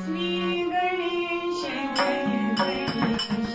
श्री गणेश जय गणेश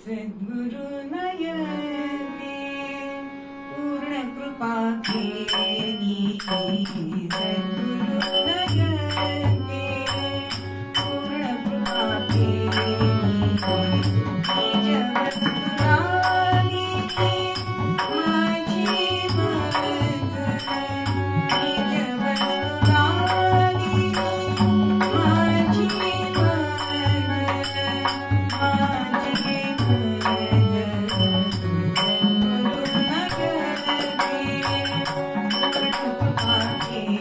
सद्गुरु नयने पूर्ण कृपा केली सद्गुरु नयने पूर्ण कृपा केली निज वस्तुरानी माझी मज निज वस्तुरानी माझी मज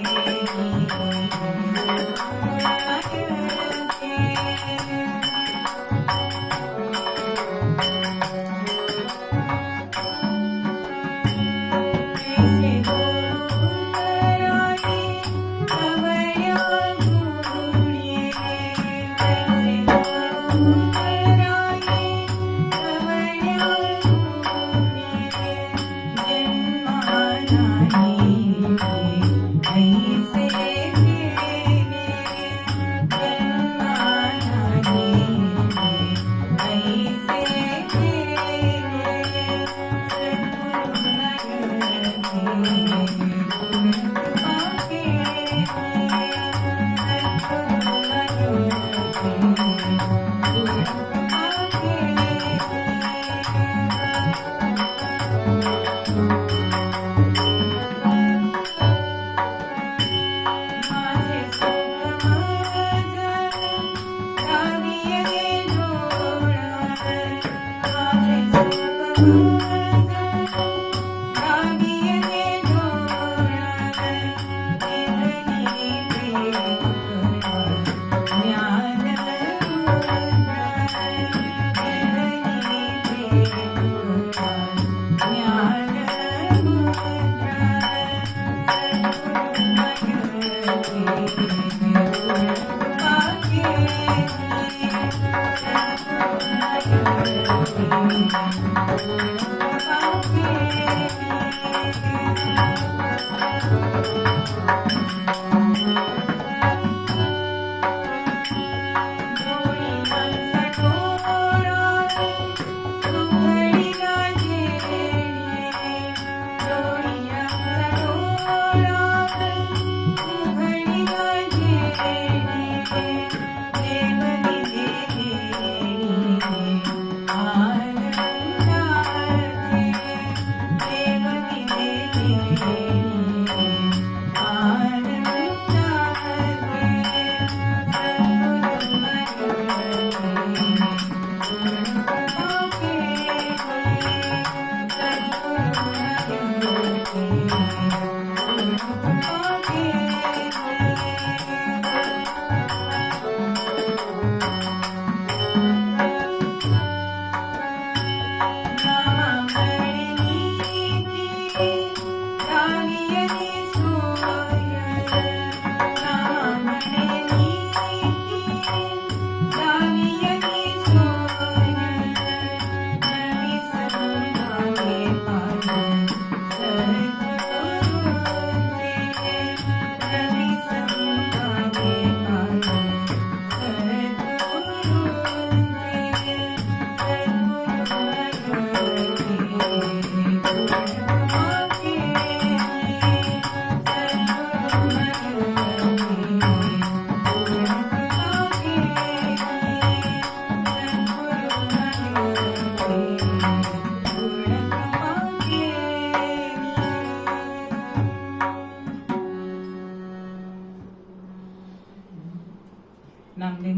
नामदेव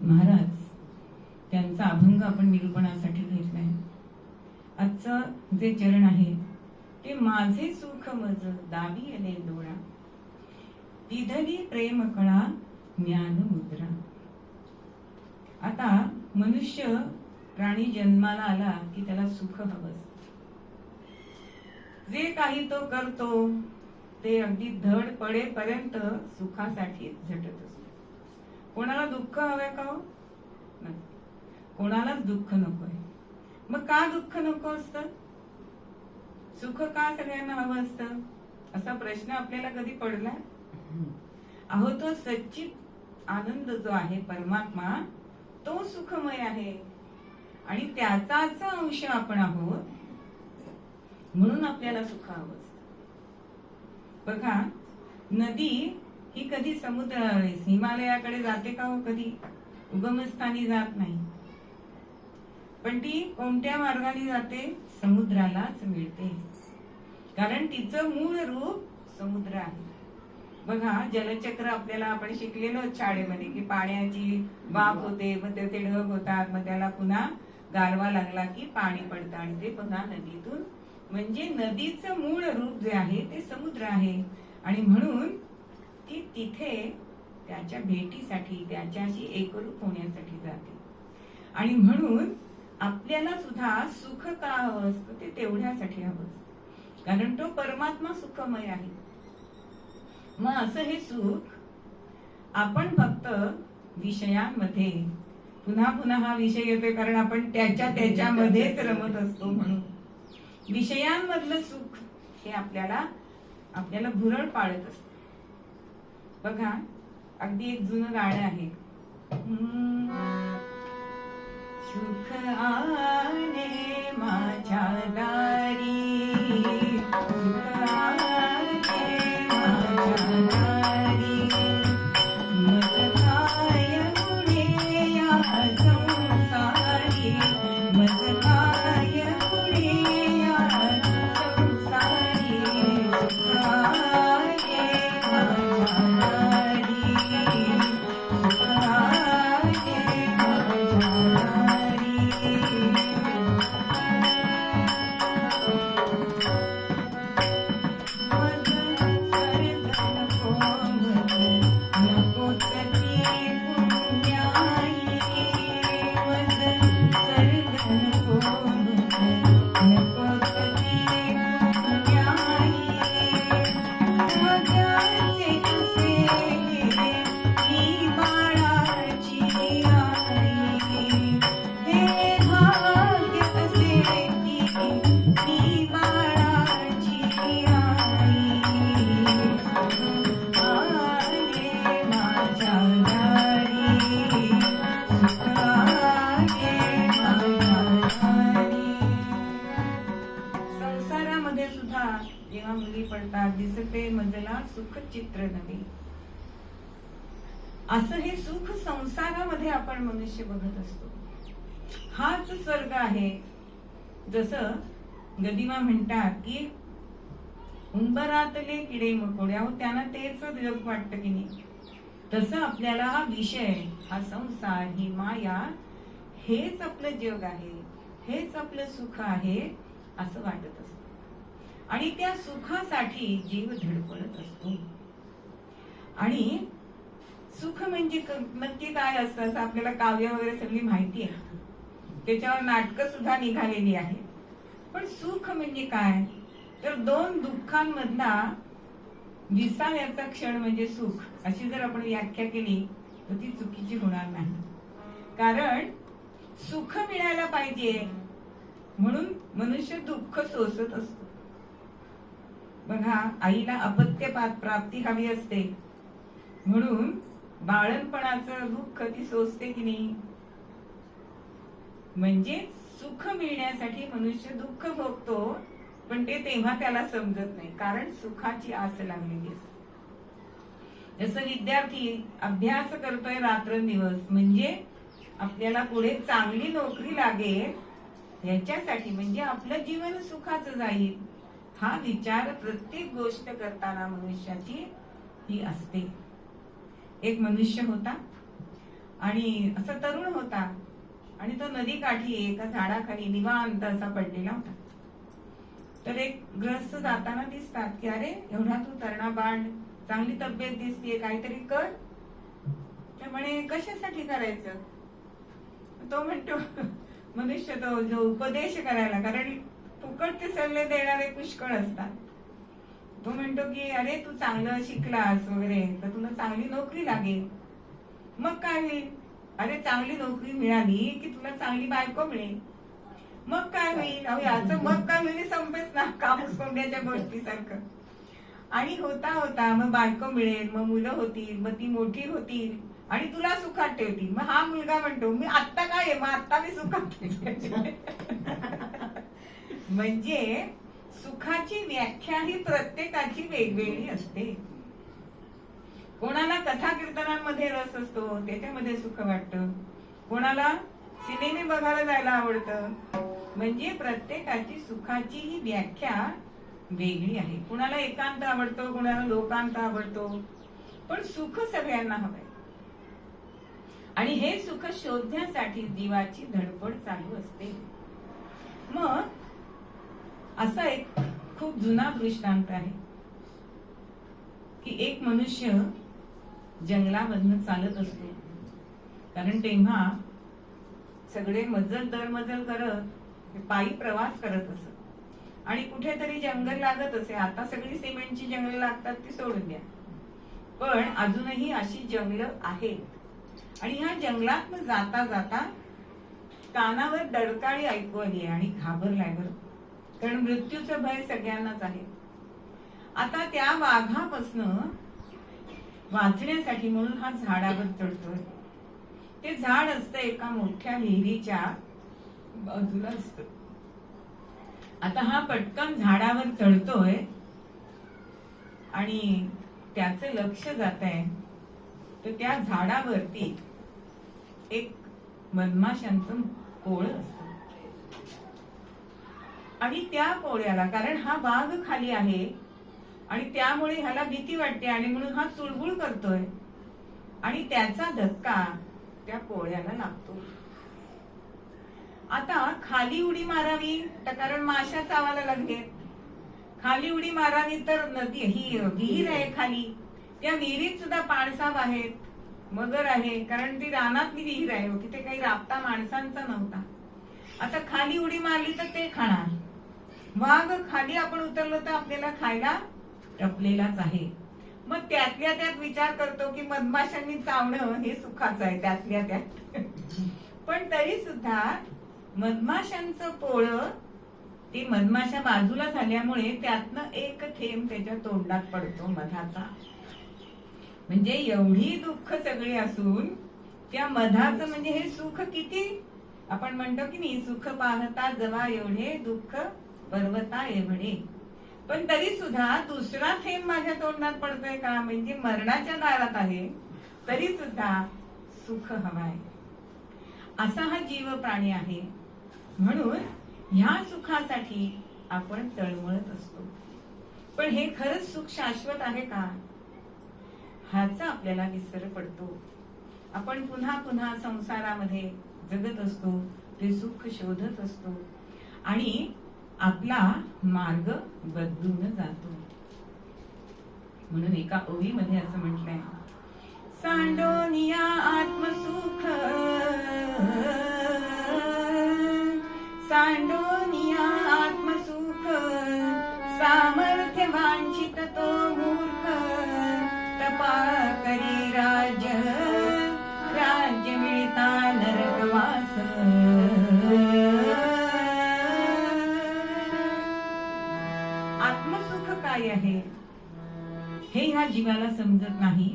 महाराज त्यांचा अभंग आपण निरूपणासाठी घेतलाय. आजचं जे चरण आहे ते माझे सुख मज दावी अले डोळा, विधली प्रेम कळा ज्ञान मुद्रा. आता मनुष्य प्राणी जन्माला आला की त्याला सुख हवं असतं. जे काही तो करतो ते अगदी धड पडेपर्यंत सुखासाठी झटत असतो. कोणाला दुःख हवंय का हो? नाही, कोणालाच दुःख नकोय. मग का दुःख नको असतं? सुख का सगळ्यांना हवं असतं असा प्रश्न आपल्याला कधी पडला? अहो, तो सच्चित आनंद जो आहे परमात्मा तो सुखमय आहे आणि त्याचाच अंश आपण आहोत, म्हणून आपल्याला सुख हवं असतं. बघा, नदी ही कधी समुद्र हिमालयाकडे जाते का हो? कधी उगमस्थानी जात नाही, पण ती कोणत्या मार्गाने जाते? समुद्रालाच मिळते, कारण तिचं मूळ रूप समुद्र आहे. बघा, जलचक्र आपल्याला आपण शिकलेलो शाळेमध्ये की पाण्याची वाफ होते, मग त्याचे ढग होतात, मग त्याला पुन्हा गारवा लागला की पाणी पडतं आणि ते पुन्हा नदीतून. म्हणजे नदीचं मूळ रूप जे आहे ते समुद्र आहे आणि म्हणून ती तिथे त्याच्या भेटीसाठी, त्याच्याशी एकरूप होण्यासाठी जाते. आणि म्हणून आपल्याला सुद्धा सुख का हवं असतं? ते तेवढ्यासाठी हवं असतं, कारण तो परमात्मा सुखमय आहे. मग असं हे सुख आपण फक्त विषयांमध्ये, पुन्हा पुन्हा हा विषय येतोय कारण आपण त्याच्यामध्येच रमत असतो, म्हणून विषयांमधलं सुख हे आपल्याला भुरळ पाडत असत. बघा, अगदी एक जुनं गाणं आहे, सुख आले माझ्या दारी, सुख आले माझ्या दारी, मज काय पुढे या संसारी, मज काय पुढे या संसारी, सुख आले माझ्या दारी, सुख आले माझ्या दारी. मी बाळाची आई, आले माझ्या दारी, सुख आले माझ्या दारी. संसारामध्ये सुद्धा जेव्हा मुली पडतात, दिसते मजला सुख चित्र नवे. असं हे सुख संसारामध्ये आपण मनुष्य बघत असतो. हाच स्वर्ग आहे. जसं गदिमा म्हणतात की उंबरातले किडे मकोड्या त्यांना तेच जग वाटतं की नाही, तसं आपल्याला हा विषय, हा संसार, ही माया, हेच आपलं जग आहे, हेच आपलं सुख आहे असं वाटत असतं. आणि त्या सुखासाठी जीव धडपडत असतो. आणि सुख म्हणजे नक्की काय असतं असं आपल्याला काव्य वगैरे सगळी माहिती आहे, त्याच्यावर नाटकं सुद्धा निघालेली आहे. पण सुख म्हणजे काय तर दोन दुःखांमधला विसाव्याचा क्षण म्हणजे सुख, अशी जर आपण व्याख्या केली तर ती चुकीची होणार नाही. कारण सुख मिळायला पाहिजे म्हणून मनुष्य दुःख सोसत असतो. बघा, आईला अपत्य प्राप्ती हवी असते म्हणून बाळणपणाचं दुःख ती सोसते की नाही. म्हणजे सुख मिळण्यासाठी मनुष्य दुःख भोगतो, पण ते तेव्हा त्याला समजत नाही, कारण सुखाची आस लागलेली असते. जसं विद्यार्थी अभ्यास करतोय रात्रंदिवस, म्हणजे आपल्याला पुढे चांगली नोकरी लागेल याच्यासाठी, म्हणजे आपलं जीवन सुखाचं जाईल, हा विचार प्रत्येक गोष्ट करताना मनुष्याची ही असते. एक मनुष्य होता आणि असा तरुण होता आणि तो नदी काठी एका झाडाखाली निवांत असा पडलेला होता. तर एक ग्रस्त जाताना दिसतात की अरे एवढा तू तरणा बाळ, चांगली तब्येत दिसते, काहीतरी कर. तर म्हणे कशासाठी करायचं. तो म्हणतो मनुष्य तो जो उपदेश करायला, कारण फुकटचे सल्ले देणारे पुष्कळ असतात. तो म्हणतो की अरे तू चांगलं शिकलास वगैरे तर तुला चांगली नोकरी लागेल. मग काय होईल. अरे चांगली नोकरी मिळाली की तुला चांगली बायको मिळेल. मग काय होईल. अहो याचं मग काय होईल संपेच ना, कापूस कोंबड्याच्या गोष्टीसारखं. आणि होता होता मग बायको मिळेल, मग मुलं होतील, मग ती मोठी होतील आणि तुला सुखात ठेवतील. मग हा मुलगा म्हणतो मी आत्ता काय आहे, मग आत्ता मी सुखात. म्हणजे सुखाची व्याख्या ही प्रत्येकाची वेगवेगळी असते. कोणाला कथा कीर्तनांमध्ये रस असतो, त्याच्यामध्ये सुख वाटतं. कोणाला सिनेमे बघायला जायला आवडतं. म्हणजे प्रत्येकाची सुखाची ही व्याख्या वेगळी आहे. कोणाला एकांत आवडतो, कोणाला लोकांत आवडतो, पण सुख सगळ्यांना हवंय. आणि हे सुख शोधण्यासाठी जीवाची धडपड चालू असते. मग असा एक खूप जुना दृष्टांत आहे की एक मनुष्य जंगलामधनं चालत असतो, कारण तेव्हा सगळे मजल दरमजल करत पायी प्रवास करत असत आणि कुठेतरी जंगल लागत असे. आता सगळी सिमेंटची जंगल लागतात ती सोडून द्या, पण अजूनही अशी जंगल आहेत. आणि ह्या जंगलात जाता जाता कानावर डरकाळी ऐकू आली आणि घाबरलाय बरं, कारण मृत्यूचं भय सगळ्यांनाच आहे. आता त्या वाघापासनं वाचण्यासाठी म्हणून हा झाडावर चढतोय. ते झाड असतं एका मोठ्या विहिरीच्या बाजूला असतं. आता हा पटकन झाडावर चढतोय आणि त्याचं लक्ष जात आहे तर त्या झाडावरती एक मधमाशांचं पोळ असतं. आणि त्या पोळ्याला, कारण हा वाघ खाली आहे आणि त्यामुळे ह्याला भीती वाटते आणि म्हणून हा चुळबुळ करतोय आणि त्याचा धक्का त्या पोळ्याला लागतो. आता खाली उडी मारावी तर कारण माशा चावायला लागले, खाली उडी मारावी तर नदी ही विहीर आहे खाली, त्या विहिरीत सुद्धा पाणसाप आहेत, मगर आहे, कारण ती रानातली विहीर आहे, तिथे काही राबता माणसांचा नव्हता. आता खाली उडी मारली तर ते खाणार. वाघ खाली आपण उतरलो तर आपल्याला खायला टपलेलाच आहे. मग त्यातल्या त्यात विचार करतो की मधमाशांनी चावणं हे सुखाचं आहे त्यातल्या त्यात. पण तरी सुद्धा मधमाशांचं पोळं ती मधमाशा बाजूला झाल्यामुळे त्यातनं एक थेंब त्याच्या तोंडात पडतो मधाचा. म्हणजे एवढी दुःख सगळी असून त्या मधाचं म्हणजे हे सुख किती, आपण म्हणतो की नाही, सुख पाहता जवा एवढे दुःख पर्वता एवढे. पण तरी सुद्धा दुसरा थेंब माझ्या तोंडात पडतोय का, म्हणजे मरणाच्या दारात आहे, तरी सुद्धा सुख हवाय. असा हा जीव प्राणी आहे. म्हणून ह्या सुखासाठी आपण तळमळत असतो. पण हे खरंच सुख शाश्वत आहे का, ह्याचा आपल्याला विसर पडतो. आपण पुन्हा पुन्हा संसारामध्ये जगत असतो, ते सुख शोधत असतो आणि आपला मार्ग बदलून जातो. म्हणून एका ओळीमध्ये असं म्हटलंय, सांडोनिया आत्मसुख, सांडोनिया आत्मसुख, सामर्थ्य वांछित तो मूर्ख, तपा करी राज्य, राज्य मिळता नरकवास. आत्मसुख काय आहे हे ह्या जीवाला समजत नाही.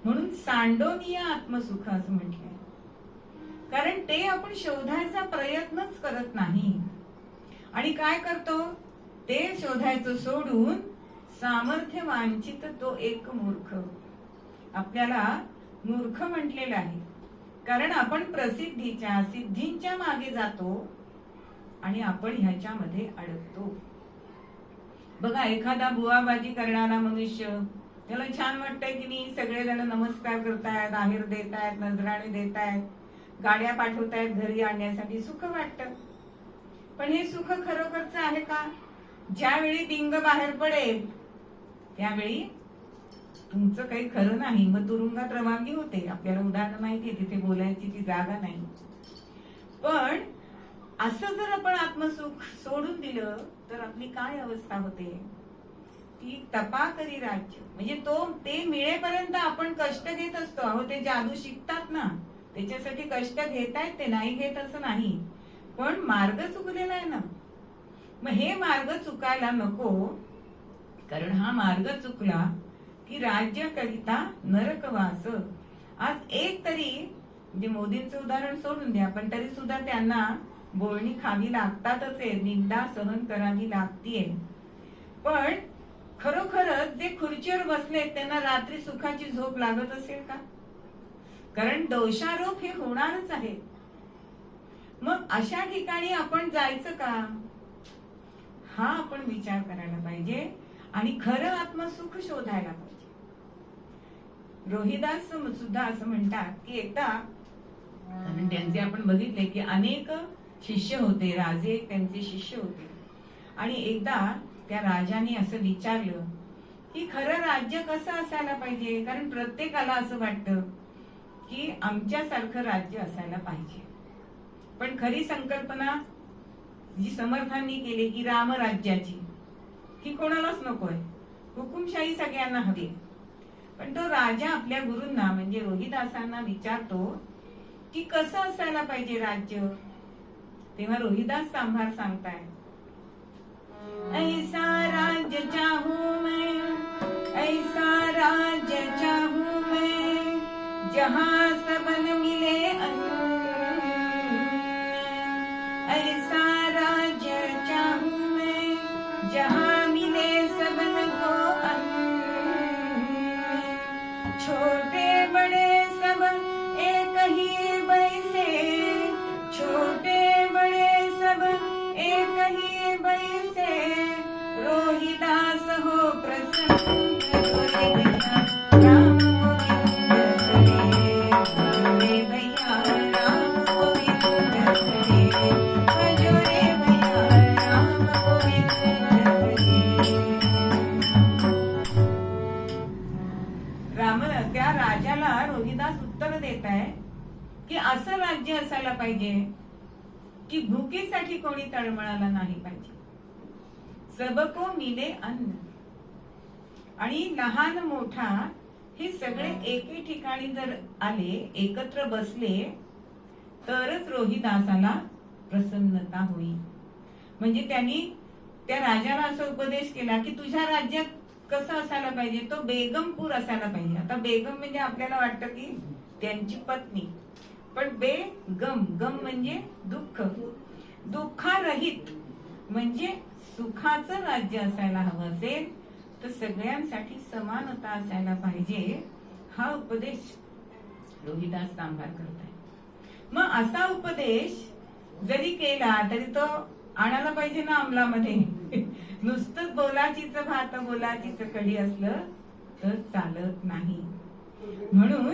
म्हणून सांडोनिय आत्मसुख असं म्हटलंय. कारण ते आपण शोधायचा प्रयत्नच करत नाही. आणि काय करतो, ते शोधायचं सोडून सामर्थ्य वांछित तो एक मूर्ख. आपल्याला मूर्ख म्हटलेलं आहे कारण आपण प्रसिद्धीच्या सिद्धींच्या मागे जातो आणि आपण ह्याच्यामध्ये अडकतो. बघा, एखादा बुवाबाजी करणारा मनुष्य, त्याला छान वाटतंय की नाही, सगळेजण नमस्कार करतायत, आहेर देतायत, नजराणे देतायत, गाड्या पाठवतायत घरी आणण्यासाठी, सुख वाटतं. पण हे सुख खरोखरच आहे का? ज्यावेळी दिंग बाहेर पडेल त्यावेळी तुमचं काही खरं नाही, मग तुरुंगात रवानगी होते. आपल्याला उदाहरण माहिती, तिथे बोलायची ती जागा नाही. पण असं जर आपण आत्मसुख सोडून दिलं तर आपली काय अवस्था होते, ती तपा करी राज्य. म्हणजे ते मिळेपर्यंत आपण कष्ट घेत असतो. अहो, ते जादू शिकतात ना, त्याच्यासाठी कष्ट घेतायत, ते नाही घेत असं नाही. पण मार्ग चुकलेला आहे ना. मग हे मार्ग चुकायला नको, कारण हा मार्ग चुकला की राज्य करिता नरकवास. आज एक तरी, म्हणजे मोदींचं उदाहरण सोडून द्या, पण तरी सुद्धा त्यांना बोलणी खावी लागतातच आहे, निंदा सहन करावी लागतीये. पण खरोखरच जे खुर्चीवर बसले त्यांना रात्री सुखाची झोप लागत असेल का? कारण दोषारोप हे होणारच आहे. मग अशा ठिकाणी आपण जायचं का, हा आपण विचार करायला पाहिजे आणि खरं आत्मसुख शोधायला पाहिजे. रोहिदास सुद्धा असं म्हणतात की एकदा, कारण त्यांचे आपण बघितले की अनेक शिष्य होते, राजे त्यांचे शिष्य होते. आणि एकदा त्या राजाने असं विचारलं की खरं राज्य कसं असायला पाहिजे, कारण प्रत्येकाला असं वाटतं की आमच्यासारखं राज्य असायला पाहिजे. पण खरी संकल्पना जी समर्थांनी केली की रामराज्याची, ही कोणालाच नकोय, हुकुमशाही सगळ्यांना हवी. पण तो राजा आपल्या गुरूंना म्हणजे रोहिदासांना विचारतो की कसं असायला पाहिजे राज्य. तेव्हा रोहिदास सांभार सांगताय, ऐसा राज्य चाहूं मैं, ऐसा राज्य चाहूं मैं, जहां सबन मिले अन्न, ऐसा राज्य चाहूं मैं, जहां मिले सबन को अन्न, छोटे बड़े सब एक ही बैसे, छोटे बड़े सब एक ही बैसे, रोहिदास हो प्रसन्न, राम गोविंद करे, भजो रे भैया राम गोविंद करे, भजो रे भैया राम गोविंद करे. राम, त्या राजाला रोहिदास उत्तर देत आहे की असं राज्य असायला पाहिजे की भुकेसाठी कोणी तळमळाला नाही पाहिजे, सबको मिले अन्न. आणि लहान मोठा हे सगळे एके ठिकाणी जर आले, एकत्र बसले, तरच रोहिदासाला प्रसन्नता होईल. म्हणजे त्यांनी त्या राजाला असा उपदेश केला की तुझ्या राज्यात कसं असायला पाहिजे, तो बेगमपूर असायला पाहिजे. आता बेगम म्हणजे आपल्याला वाटतं की त्यांची पत्नी, पण बेगम, गम म्हणजे दुःख, दुःखारहित म्हणजे सुखाचं राज्य असायला हवं असेल तर सगळ्यांसाठी समानता असायला पाहिजे. हा उपदेश रोहिदास तांबार करताय. मग असा उपदेश जरी केला तरी तो आणायला पाहिजे ना अंमलामध्ये. नुसतंच बोलाचीच भात बोलाचीच कढी असलं तर चालत नाही. म्हणून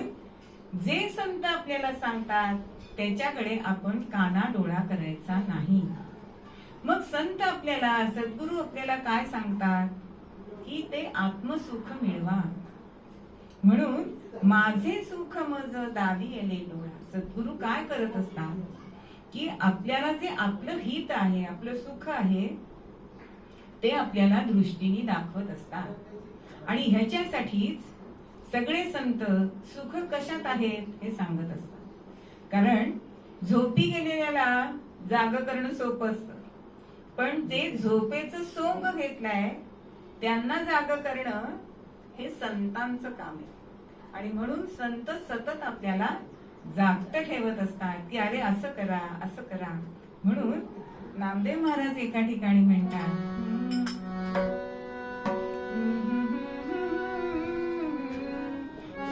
जे संत आपल्याला सांगतात त्याच्याकडे आपण कानाडोळा करायचा नाही. मग संत आपल्याला, सद्गुरू आपल्याला काय सांगतात की ते आत्मसुख मिळवा. म्हणून माझे सुख मज दावी येले डोळा. सद्गुरू काय करत असतात की आपल्याला जे आपलं हित आहे, आपलं सुख आहे ते आपल्याला दृष्टीने दाखवत असतात. आणि ह्याच्यासाठीच सगळे संत सुख कशात आहेत हे सांगत असतात. कारण झोपी गेलेल्याला जाग करणं सोपं असतं, पण जे झोपेचं सोंग घेतलंय त्यांना जाग करणं हे संतांचं काम आहे. आणि म्हणून संत सतत आपल्याला जागत ठेवत असतात की अरे असं करा, असं करा. म्हणून नामदेव महाराज एका ठिकाणी म्हणतात,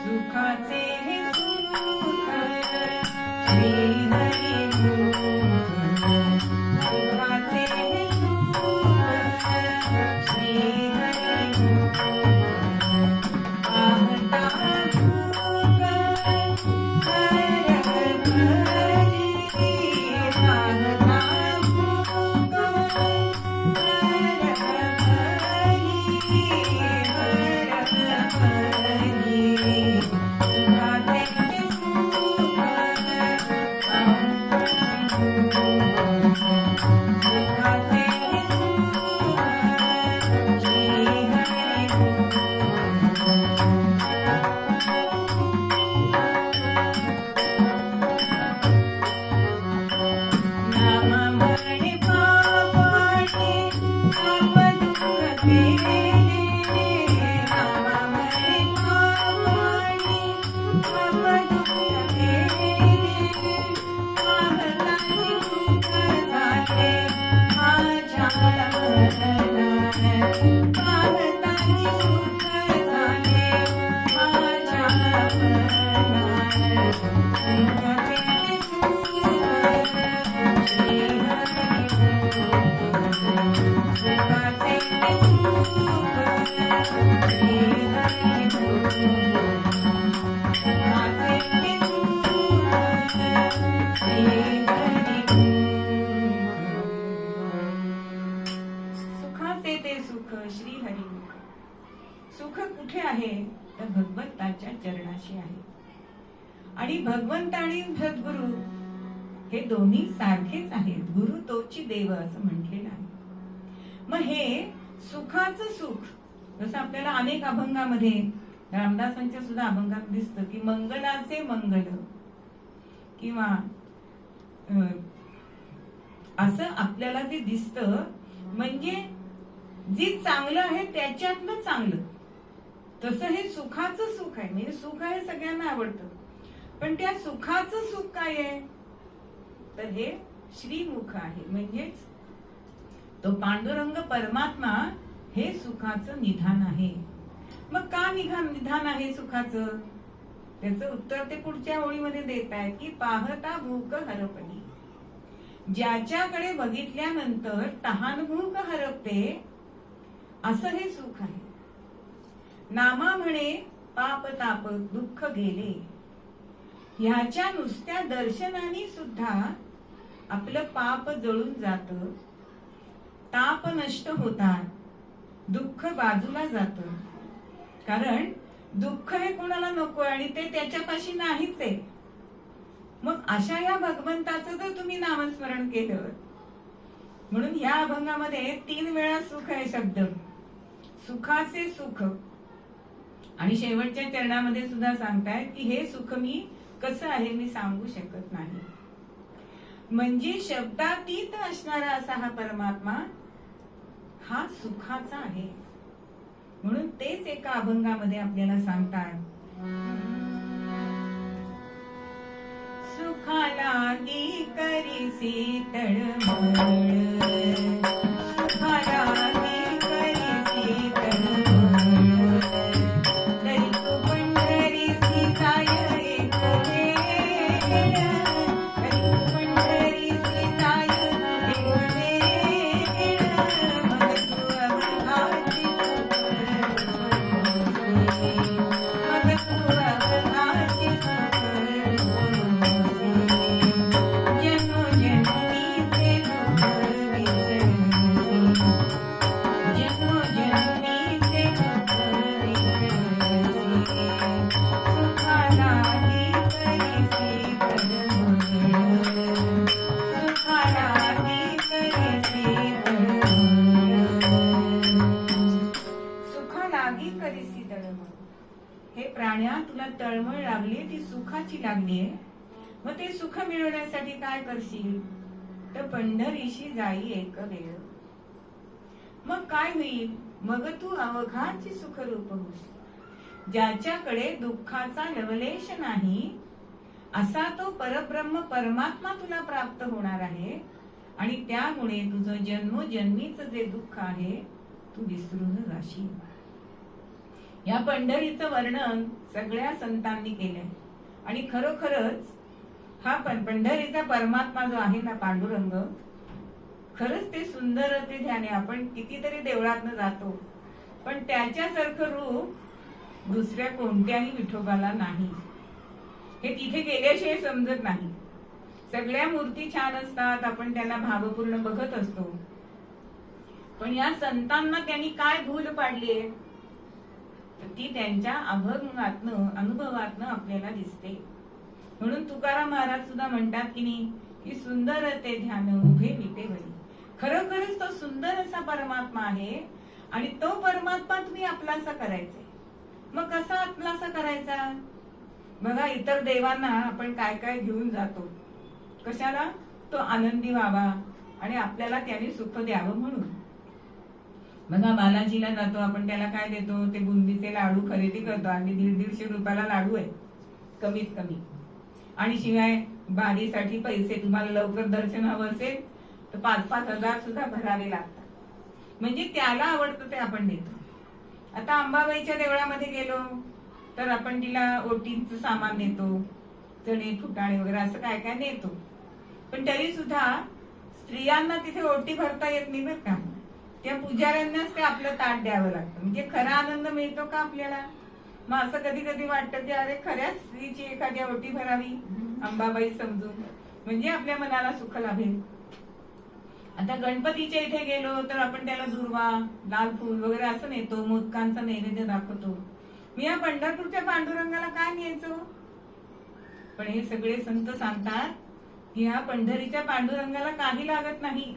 सुखाचे हे सुख श्री हरी मुख, सुखाचे हे सुख श्री हरी मुख, पाहता भूक हर भरी, पाहता भूक सुख कुठे आहे तर भगवंताच्या चरणाशी आहे. आणि भगवंत आणि सद्गुरु हे दोन्ही सारखेच आहेत. गुरु तोची देव असं म्हटलेलं आहे. मग हे सुखाचं सुख जसं आपल्याला अनेक अभंगामध्ये, रामदासांच्या सुद्धा अभंगात दिसतं की मंगलाचे मंगल, किंवा असं आपल्याला ते दिसतं. म्हणजे जे चांगलं आहे त्याच्यातलं चांगलं, तसं हे सुखाचं सुख आहे. म्हणजे सुख आहे सगळ्यांना आवडतं, पण त्या सुखाचं सुख काय आहे तर हे श्रीमुख आहे. म्हणजेच तो पांडुरंग परमात्मा हे सुखाचं निधान आहे. मग का निधान आहे सुखाचं, त्याचं उत्तर ते पुढच्या ओळीमध्ये देत आहे की पाहता भूक हरपली. ज्याच्याकडे बघितल्यानंतर तहान भूक हरपते असं हे सुख आहे. नामा म्हणे पाप ताप दुःख गेले. ह्याच्या नुसत्या दर्शनाने सुद्धा आपलं पाप जळून जातं, ताप नष्ट होतात, दुःख बाजूला जातं. कारण दुःख हे कोणाला नको आणि ते त्याच्यापाशी नाहीच आहे. मग अशा या भगवंताचं जर तुम्ही नामस्मरण केलं, म्हणून ह्या अभंगामध्ये 3 वेळा सुख आहे शब्द, सुखाचे सुख. आणि शेवटच्या चरणामध्ये सुद्धा सांगतायत की हे सुख मी कसं आहे मी सांगू शकत नाही. म्हणजे शब्दातीत असणारा असा हा परमात्मा हा सुखाचा आहे. म्हणून तेच एका अभंगामध्ये आपल्याला सांगतात, सुखालागी करीसी तळमळ, सुखालागी करीसी तळमळ, तरी तू पंढरीसी जाय एक वेळ, तरी तू पंढरीसी जाय एक वेळ, मग तू अवघाची मग तू अवघाची हे प्राण्या, तुला तळमळ लागली, ती सुखाची लागलीये. मग ते सुख मिळवण्यासाठी काय करशील तर पंढरीशी जाई एक वेळ. मग काय होईल, मग तू अवघाची सुखरूप होस. ज्याच्याकडे दुःखाचा लवलेश नाही असा तो परब्रह्म परमात्मा तुला प्राप्त होणार आहे. आणि त्यामुळे तुझं जन्मोजन्मीच जे दुःख आहे तू विसरून जाशील. या पंढरीचं वर्णन सगळ्या संतांनी केलंय. आणि खरोखरच हा पंढरीचा परमात्मा जो आहे ना, पांडुरंग, खरंच ते सुंदर ते ध्यान आहे. आपण कितीतरी देवळातनं जातो, पण त्याच्यासारखं रूप दुसऱ्या कोणत्याही विठोबाला नाही. हे तिथे गेल्याशिवाय समजत नाही. सगळ्या मूर्ती छान असतात, आपण त्यांना भावपूर्ण बघत असतो, पण या संतांना त्यांनी काय भूल पाडलीये ती त्यांच्या अभंगातनं अनुभवातनं आपल्याला दिसते. म्हणून तुकाराम महाराज सुद्धा म्हणतात की नाही, की सुंदर ते ध्यान उभे विटेवरी. खरोखरच तो सुंदर असा परमात्मा आहे आणि तो परमात्मा तुम्ही आपलासा करायचा. मग कसा आपलासा करायचा? बघा, इतर देवांना आपण काय काय घेऊन जातो, कशाला? तो आनंदी व्हावा आणि आपल्याला त्याने सुख द्यावं म्हणून. बघा, बालाजीला जातो आपण, त्याला काय देतो? ते बुंदीचे लाडू खरेदी करतो आणि 150-150 रुपयाला लाडू आहे कमीत कमी. आणि शिवाय बारीसाठी पैसे, तुम्हाला लवकर दर्शन हवं असेल तर 5-5 हजार सुद्धा भरावे लागतात. म्हणजे त्याला आवडतं ते आपण देतो. आता अंबाबाईच्या देवळामध्ये गेलो तर आपण तिला ओटीचं सामान देतो, चणे फुटाणे वगैरे असं काय काय देतो. पण तरी सुद्धा स्त्रियांना तिथे ओटी भरता येत नाही बरं का. त्या पुजाऱ्यांनाच ते आपलं ताट द्यावं लागतं. म्हणजे खरा आनंद मिळतो का आपल्याला? मग असं कधी कधी वाटतं की अरे, खऱ्याच स्त्रीची एखाद्या ओटी भरावी अंबाबाई समजून, म्हणजे आपल्या मनाला सुख लाभेल. आता गणपतीच्या इथे गेलो तर आपण त्याला दुर्वा, लाल फूल वगैरे असं नेतो, मोदकांचा नैवेद्य दाखवतो. मी या पंढरपूरच्या पांडुरंगाला काय न्यायचो? पण हे सगळे संत सांगतात की ह्या पंढरीच्या पांडुरंगाला काही लागत नाही.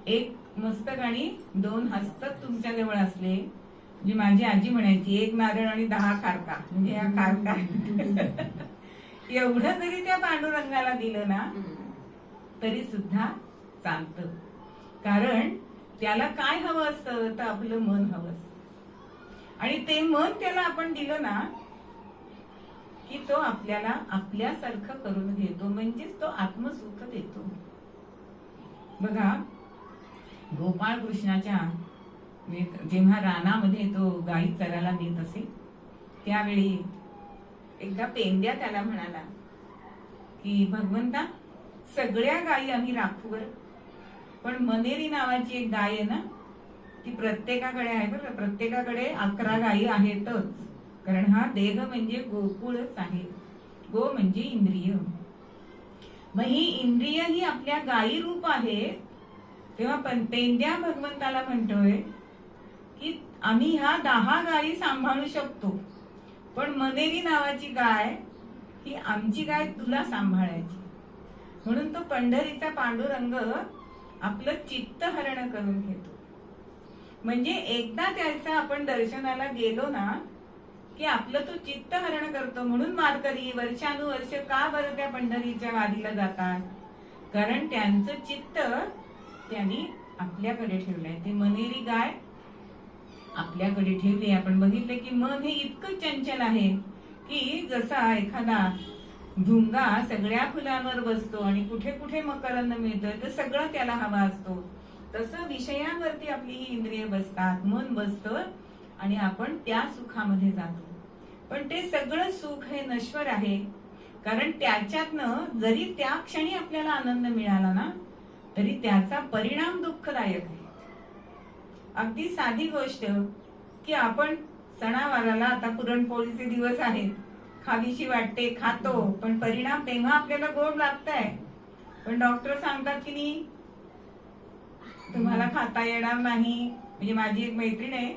एक मस्तक आणि 2 हस्तक तुमच्या जवळ असले, म्हणजे माझी आजी म्हणायची, 1 नारळ आणि 10 खारका, म्हणजे या खारका एवढं जरी त्या पांडुरंगाला दिलं ना तरी सुद्धा चालतं. कारण त्याला काय हवं असतं तर आपलं मन हवं असतं. आणि ते मन त्याला आपण दिलं ना की तो आपल्याला आपल्यासारखं करून घेतो, म्हणजेच तो आत्मसुख देतो. बघा, गोपाळ कृष्णाच्या जेव्हा रानामध्ये तो गाई चरायला नेत असे त्यावेळी एकदा पेंड्या त्याला म्हणाला की भगवंता, सगळ्या गायी आम्ही राखू बरं, पण मनेरी नावाची एक गाय आहे ना, ती प्रत्येकाकडे आहे बरं. प्रत्येकाकडे 11 गायी आहेतच, कारण हा देह म्हणजे गोकुळच आहे. गो म्हणजे इंद्रिय. मग ही इंद्रिय ही आपल्या गायी रूप आहे. तेव्हा पेंड्या भगवंताला म्हणतोय की आम्ही ह्या 10 गायी सांभाळू शकतो, पण मनेरी नावाची गाय ही आमची गाय तुला सांभाळायची. म्हणून तो पंढरीचा पांडुरंग आपलं चित्त हरण करून घेतो. म्हणजे एकदा त्याचा आपण दर्शनाला गेलो ना की आपलं तो चित्त हरण करतो. म्हणून वारकरी वर्षानुवर्ष का बरं त्या पंढरीच्या वारीला जातात? कारण त्यांचं चित्त त्यांनी आपल्याकडे ठेवलंय. ते मनेरी गाय आपल्याकडे ठेवली. आपण बघितलं की मन हे इतकं चंचल आहे की जसा एखादा भुंगा सगळ्या फुलांवर बसतो आणि कुठे कुठे मकरंद मिळतं तर सगळं त्याला हवा असतो, तसं विषयांवरती आपली ही इंद्रिय बसतात, मन बसतं आणि आपण त्या सुखामध्ये जातो. पण ते सगळं सुख हे नश्वर आहे, कारण त्याच्यातनं जरी त्या क्षणी आपल्याला आनंद मिळाला ना तरी त्याचा परिणाम दुःखदायक आहे. अगदी साधी गोष्ट की आपण सणावाराला, आता पुरणपोळीचे दिवस आहेत, खावीशी वाटते, खातो, पण परिणाम तेव्हा आपल्याला गोड लागतंय. पण डॉक्टर सांगतात की नाही तुम्हाला खाता येणार नाही. म्हणजे माझी एक मैत्रीण आहे,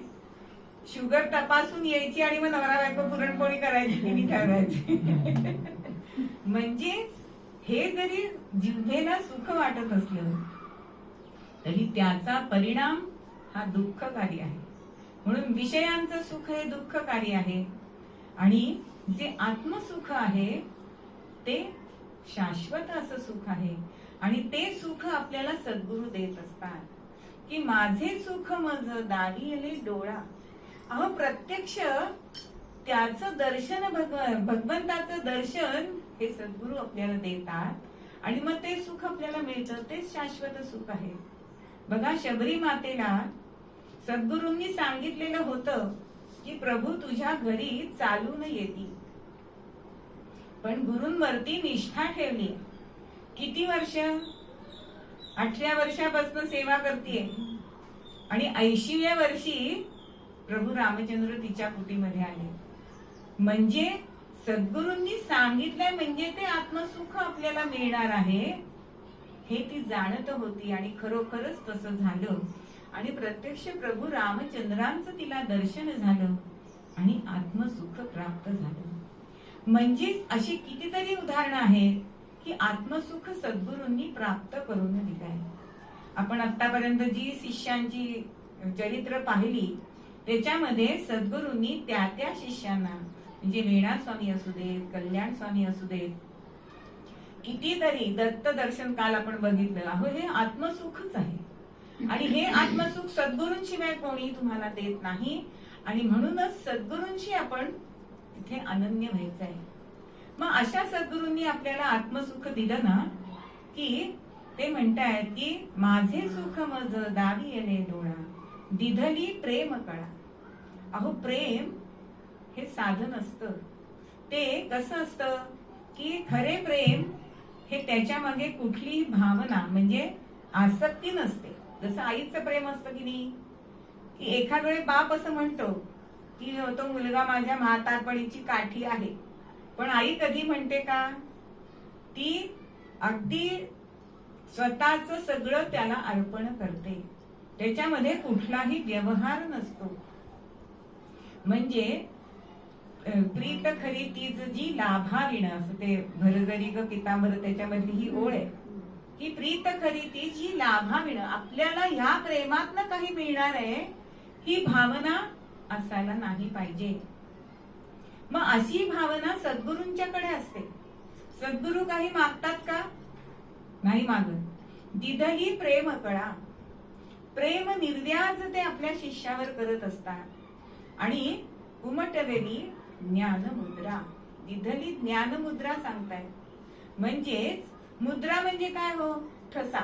शुगर तपासून यायची आणि मग नवरा बायको पुरणपोळी करायची की नाही ठरवायची. म्हणजे हे जरी जिभेला सुख वाटत असलं तरी त्याचा परिणाम हा दुःखकारी आहे. म्हणून विषयांचं सुख हे दुःखकारी आहे आणि जे आत्मसुख आहे ते शाश्वत असं सुख आहे. आणि ते सुख आपल्याला सद्गुरु देत असतात की माझे सुख मज दावी आले डोळा. अहो प्रत्यक्ष त्याचं दर्शन, भगवंताचं दर्शन हे सद्गुरु आपल्याला देतात आणि मग ते सुख आपल्याला मिळतं. ते शाश्वत सुख आहे. बघा, शबरी मातेला सद्गुरूंनी सांगितलेलं होतं की प्रभू तुझ्या घरी चालून येती, पण गुरूंवरती निष्ठा ठेवली. किती वर्ष? 8व्या वर्षापासून सेवा करतीये आणि 80व्या वर्षी प्रभू रामचंद्र तिच्या कुटीमध्ये आले. म्हणजे सद्गुरूंनी सांगितलंय म्हणजे ते आत्मसुख आपल्याला मिळणार आहे हे ती जाणत होती आणि खरोखरच तसं झालं. आणि प्रत्यक्ष प्रभू रामचंद्रांचं तिला दर्शन झालं आणि आत्मसुख प्राप्त झालं. म्हणजे अशी कितीतरी उदाहरणं आहेत की आत्मसुख सद्गुरूंनी प्राप्त करून दिलंय. आपण आतापर्यंत जी शिष्यांची चरित्र पाहिली त्याच्यामध्ये सद्गुरूंनी त्या त्या शिष्यांना, म्हणजे वीणा स्वामी असू देत, कल्याण स्वामी असू देत, कितीतरी दत्त दर्शन काल आपण बघितलं. अहो हे आत्मसुखच आहे आणि हे आत्मसुख सद्गुरूंशिवाय कोणी तुम्हाला देत नाही. आणि म्हणूनच सद्गुरूंशी आपण तिथे अनन्य व्हायचं आहे. मग अशा सद्गुरूंनी आपल्याला आत्मसुख दिलं ना की ते म्हणतायत की माझे सुख मज दावी आले डोळा दिधली प्रेम कळा. अहो प्रेम हे साधन असतं. ते कसं असतं की खरे प्रेम हे त्याच्या मागे कुठलीही भावना म्हणजे आसक्ती नसते. जसं आईचं प्रेम असतं की नाही, की एखाद वेळी बाप असं म्हणतो की तो मुलगा माझ्या म्हातारपणीची काठी आहे, पण आई कधी म्हणते का? ती अगदी स्वतःच सगळं त्याला अर्पण करते, त्याच्यामध्ये कुठलाही व्यवहार नसतो. म्हणजे प्रीत खरी तीच जी लाभाविण, असं ते भरजरी ग पितांबर त्याच्यामधली ही ओळ आहे की प्रीत खरी ती जी लाभाविण. आपल्याला ह्या प्रेमातनं काही मिळणार आहे ही भावना असायला नाही पाहिजे. मग अशी भावना सद्गुरूंच्याकडे असते. सद्गुरू काही मागतात का? नाही मागत. दिधली प्रेम कळा. प्रेम निर्व्याज ते आपल्या शिष्यावर करत असतात आणि उमटलेली ज्ञान मुद्रा, दिधली ज्ञान मुद्रा सांगताय. म्हणजेच मुद्रा म्हणजे काय हो? ठसा.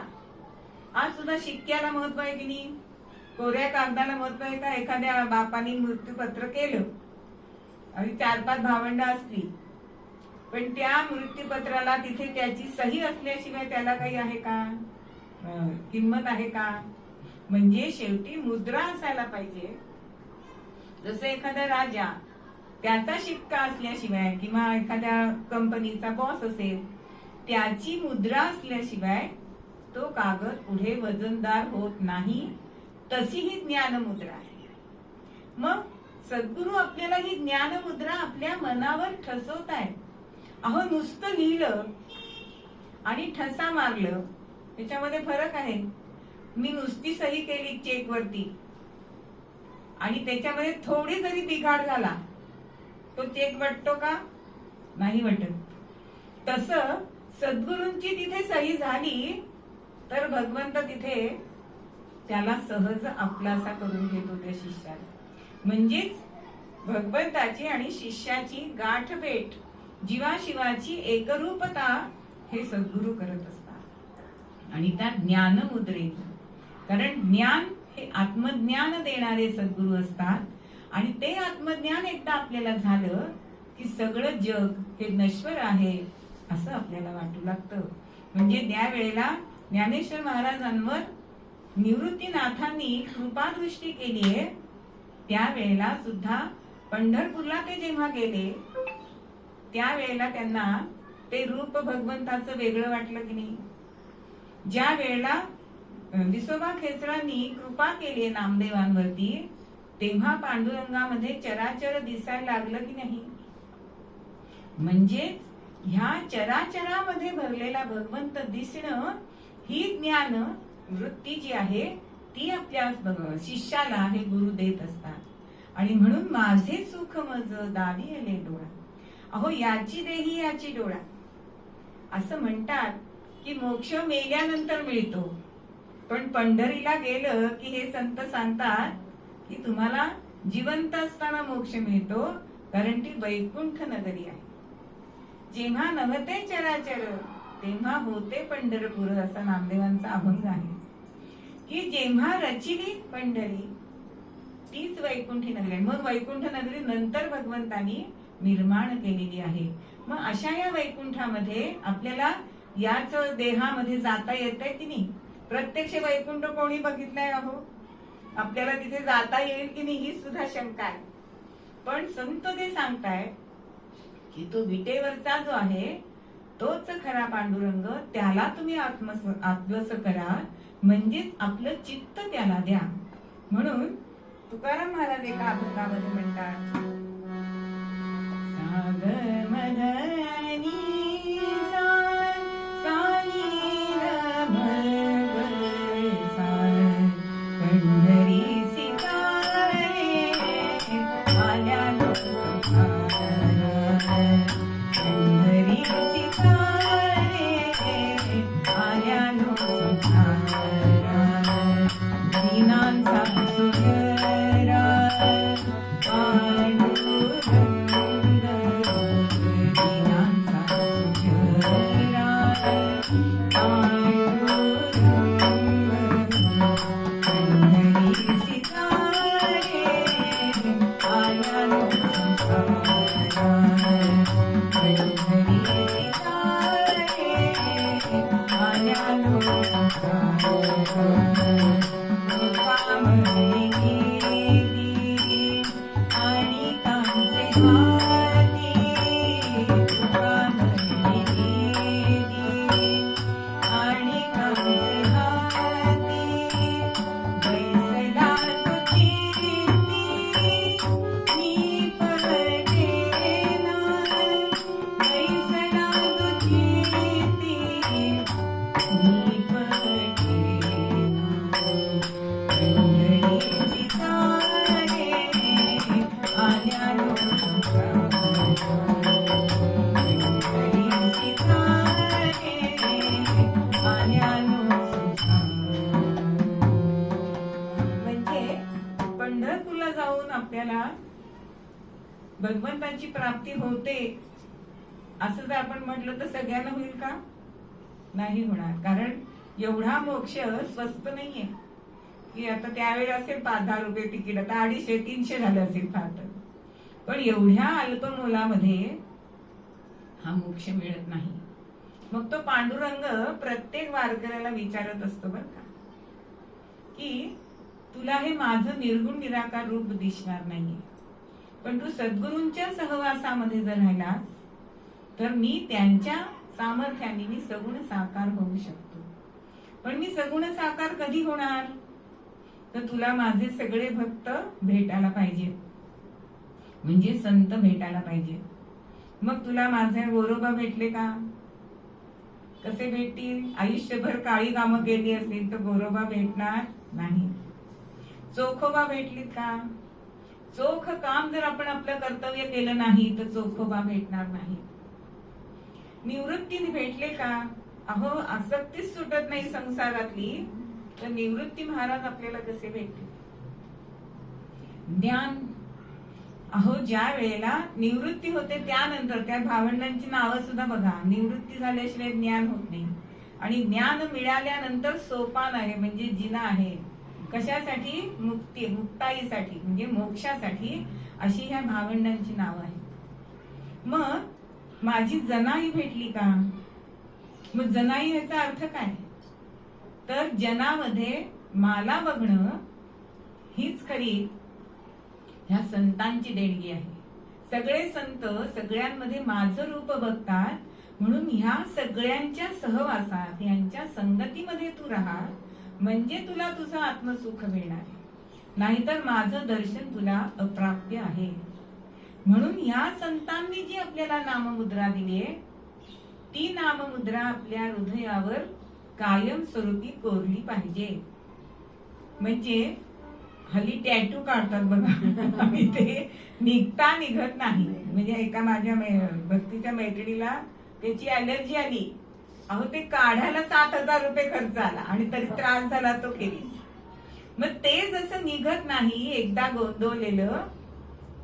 आज सुद्धा शिक्क्याला महत्व आहे की नाही? कोऱ्या कागदाला महत्व आहे का? एखाद्या बापाने मृत्यूपत्र केलं आणि 4-5 भावंड असली पण त्या मृत्यूपत्राला तिथे त्याची सही असल्याशिवाय त्याला काही आहे का? किंमत आहे का? म्हणजे शेवटी मुद्रा असायला पाहिजे. जसं एखादा राजा, त्याचा शिक्का असल्याशिवाय किंवा एखाद्या कंपनीचा बॉस असेल त्याची मुद्रा असल्याशिवाय तो कागद पुढे वजनदार होत नाही. तशी ही ज्ञानमुद्रा आहे. मग सद्गुरू आपल्याला ही ज्ञानमुद्रा आपल्या मनावर ठसवताय. अहो नुसतं लिहिलं आणि ठसा मारलं त्याच्यामध्ये फरक आहे. मी नुसती सही केली चेक वरती आणि त्याच्यामध्ये थोडी जरी बिघाड झाला तो चेक वाटतो का? नाही वाटत. तसं सद्गुरूंची तिथे सही झाली तर भगवंत तिथे त्याला सहज आपलासा करून घेतो त्या शिष्याला. म्हणजेच भगवंताची आणि शिष्याची गाठभेट, जीवाशिवाची एकरूपता हे सद्गुरू करत असतात. आणि त्या ज्ञान मुद्रेने, कारण ज्ञान हे आत्मज्ञान देणारे सद्गुरू असतात. आणि ते आत्मज्ञान एकदा आपल्याला झालं की सगळं जग हे नश्वर आहे असं आपल्याला वाटू लागतं. म्हणजे त्यावेळेला ज्ञानेश्वर महाराजांवर निवृत्तीनाथांनी कृपादृष्टी केलीये. त्यावेळेला सुद्धा पंढरपूरला ते जेव्हा गेले त्यावेळेला त्यांना ते रूप भगवंताचं वेगळं वाटलं की नाही. ज्या वेळेला विसोबा खेचरांनी कृपा केली नामदेवांवरती तेव्हा पांडुरंगामध्ये चराचर दिसायला लागलं की नाही. म्हणजेच ह्या चराचरामध्ये भरलेला भगवंत दिसणं ही ज्ञान वृत्ती जी आहे ती आपल्या शिष्याला हे गुरु देत असतात. आणि म्हणून माझे सुख मज दावी आले डोळा, अहो याची देही याची डोळा असं म्हणतात की मोक्ष मेल्यानंतर मिळतो. पण पंढरीला गेलं की हे संत सांगतात की तुम्हाला जिवंत असताना मोक्ष मिळतो, कारण ती वैकुंठ नगरी आहे. जेव्हा नव्हते चराचर तेव्हा होते पंढरपूर असा नामदेवांचा अभंग आहे. की जेव्हा रचिली पंढरी तीच वैकुंठी नगरी. मग वैकुंठ नगरी नंतर भगवंतानी निर्माण केलेली आहे. मग अशा या वैकुंठामध्ये आपल्याला याच देहामध्ये जाता येतंय की नाही. प्रत्यक्ष वैकुंठ कोणी बघितलंय अहो, आपल्याला तिथे जाता येईल की नाही ही सुद्धा शंका आहे. पण संत ते सांगताय की तो विटेवरचा जो आहे तोच खरा पांडुरंग, त्याला तुम्ही आत्मस करा, म्हणजेच आपलं चित्त त्याला द्या. म्हणून तुकाराम महाराज एका अभंगामध्ये म्हणतात, सागर मधनी पंढरी सितारे आल्या पंढरी सितारे आल्या दीनांचा सुंदरा पांडुरंग दीनांचा सुंदरा पंढरपूरला जाऊन आपल्याला भगवंताची प्राप्ती होते असं जर आपण म्हटलं तर सगळ्यांना होईल का? नाही होणार. कारण एवढा मोक्ष स्वस्त नाहीये की आता त्यावेळेला असेल 5-10 रुपये तिकीट, आता 250-300 झालं असेल फार तर. पण एवढ्या अल्प मोलामध्ये हा मोक्ष मिळत नाही. मग तो पांडुरंग प्रत्येक वारकऱ्याला विचारत असतो बरं का, की तुला हे माझं निर्गुण निराकार रूप दिसणार नाहीये, पण तू सद्गुरूंच्या सहवासामध्ये जर राहिलास तर मी त्यांच्या सामर्थ्याने मी सगुण साकार होऊ शकतो. पण मी सगुण साकार कधी होणार? तर तुला माझे सगळे भक्त भेटायला पाहिजे, म्हणजे संत भेटायला पाहिजे. मग तुला माझे गोरोबा भेटले का? कसे भेटतील? आयुष्यभर काळी कामं केली असतील तर गोरोबा भेटणार नाही. चोखोबा भेटलीत का? चोख काम जर आपण आपलं कर्तव्य केलं नाही तर चोखोबा भेटणार नाही. निवृत्तीने भेटले का? अहो आसक्तीच सुटत नाही संसारातली, तर निवृत्ती महाराज आपल्याला कसे भेटले? ज्ञान, अहो ज्या वेळेला निवृत्ती होते त्यानंतर त्या भावंडांची नावं सुद्धा बघा, निवृत्ती झाल्याशिवाय ज्ञान होत नाही. आणि ज्ञान मिळाल्यानंतर सोपान आहे, म्हणजे जिना आहे. कशासाठी? मुक्ताईसाठी, म्हणजे मोक्षासाठी. अशी ह्या भावंडांची नावं आहेत. मग माझी जनाई भेटली का? मग जनाई याचा अर्थ काय? तर जनामध्ये मला बघणं हीच खरी ह्या संतांची देणगी आहे. सगळे संत सगळ्यांमध्ये माझं रूप बघतात, म्हणून ह्या सगळ्यांच्या सहवासात, यांच्या संगतीमध्ये तू राहा, म्हणजे तुला तुझं आत्मसुख मिळणार आहे. नाहीतर माझं दर्शन तुला अप्राप्य आहे. म्हणून ह्या संतांनी जी आपल्याला नाममुद्रा दिली आहे, ती नाममुद्रा आपल्या हृदयावर कायम स्वरूपी कोरली पाहिजे. म्हणजे हल्ली टॅटू काढतात बघा, आणि ते निघता निघत नाही. म्हणजे एका माझ्या भक्तीच्या मैत्रिणीला त्याची अलर्जी आली. अहो ते काढायला 7,000 रुपये खर्च आला आणि तरी त्रास झाला तो केली. मग ते जसं निघत नाही एकदा गोंदवलेलं,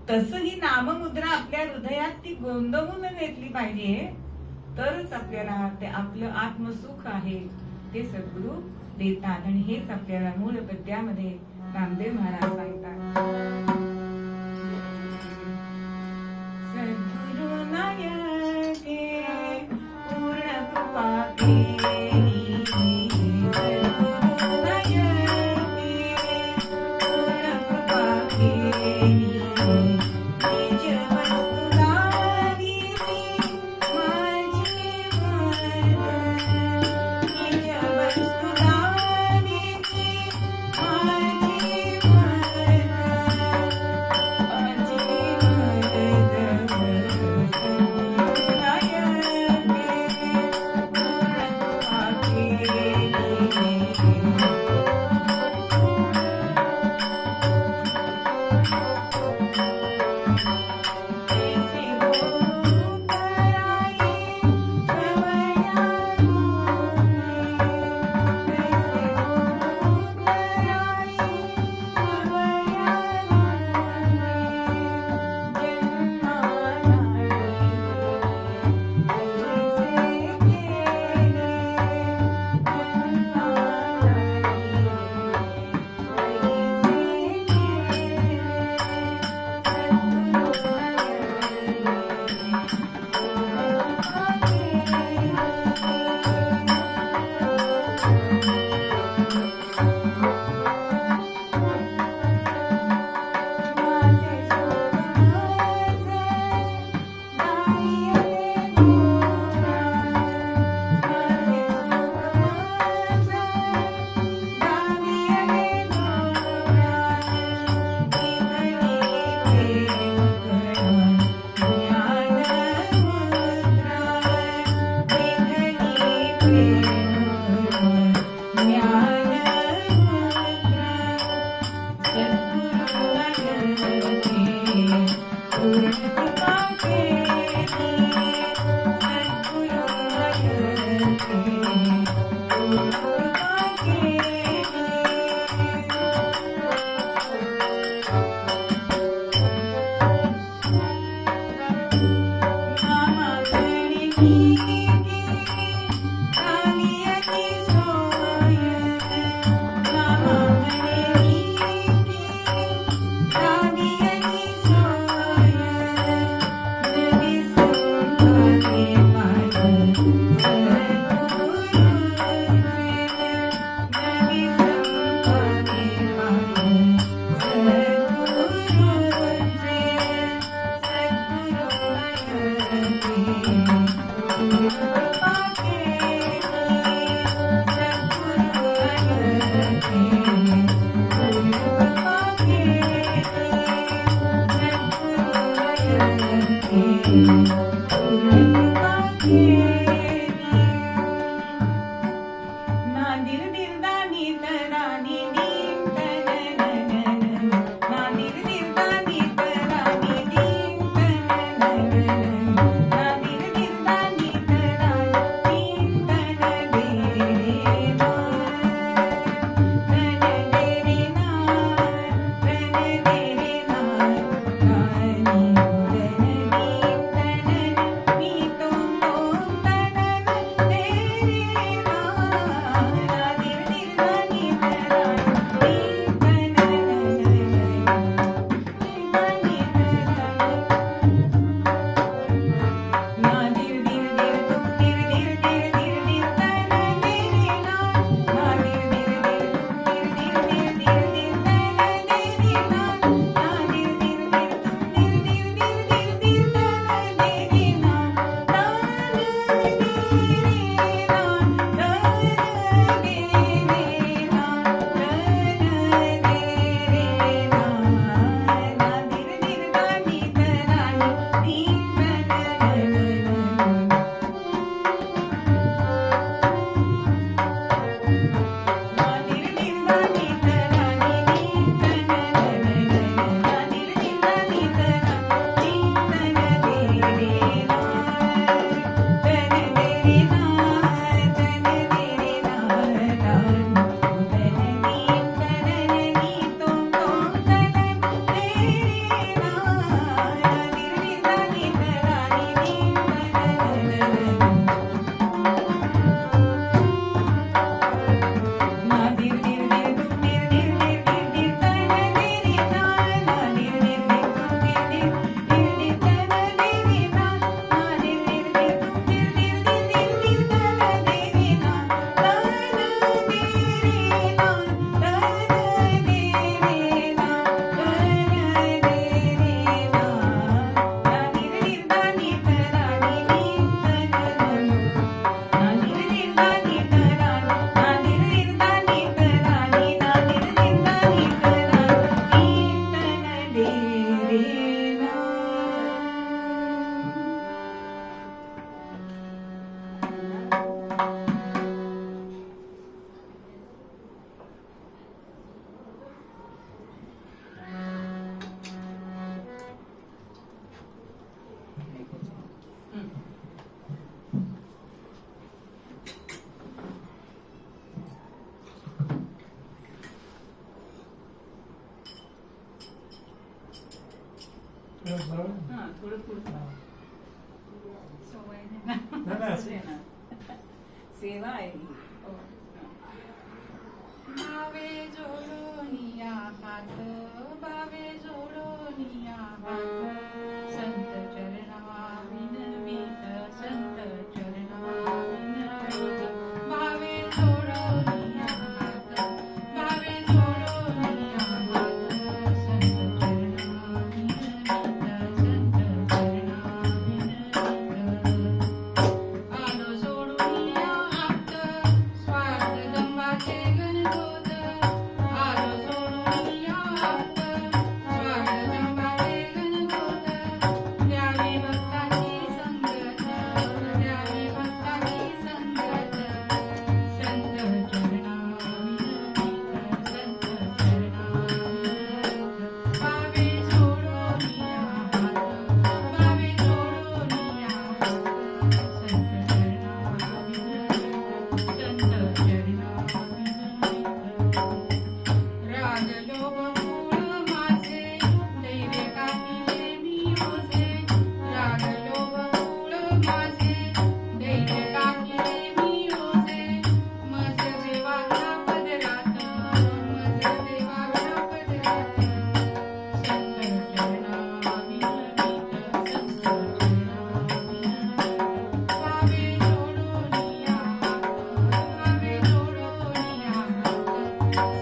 तसं ही नाममुद्रा आपल्या हृदयात ती गोंदवून घेतली पाहिजे, तरच आपल्याला ते आपलं आत्मसुख आहे ते सद्गुरु देतात. आणि हेच आपल्याला मूळ पद्यामध्ये रामदेव महाराज सांगतात. सद्गुरु नायके पूर्ण कृपा केली, सद्गुरु नायके पूर्ण कृपा केली, निज वस्तुला दिली माझी मन, निज वस्तुला दिली माझी मन. हा थोडं पुढं सेवा आहे ही. बावे जोडोनिया हात, बावे जोडोनिया हात, संत चरणा विनवित, संत चरणा विनवित. बावे जोडोनिया हात, बावे जोडोनिया हात, संत चरणा विनवित, संत चरणा विनवित. आलो जोडोनिया हात, स्वार्थ दंबाचे गणगोत. आलो जोडोनिया हात, स्वार्थ दंबाचे गणगोत. द्यावी भक्ताची संगत, द्यावी भक्ताची संगत, संत चरणा विनवित, संत चरणा विनवित. बावे जोडोनिया हात, बावे जोडोनिया हात, संत चरणा विनवित, संत चरणा विनवित. राजलोभ मूळ माझे, दैवे कापिले मी ओझे. राजलोभ मूळ माझे, दैवे कापिले मी ओझे. मज देवाच्या पदरात, मज देवाच्या पदरात, संत चरणा विनवित, संत चरणा विनवित. बावे जोडोनिया हात, बावे जोडोनिया हात,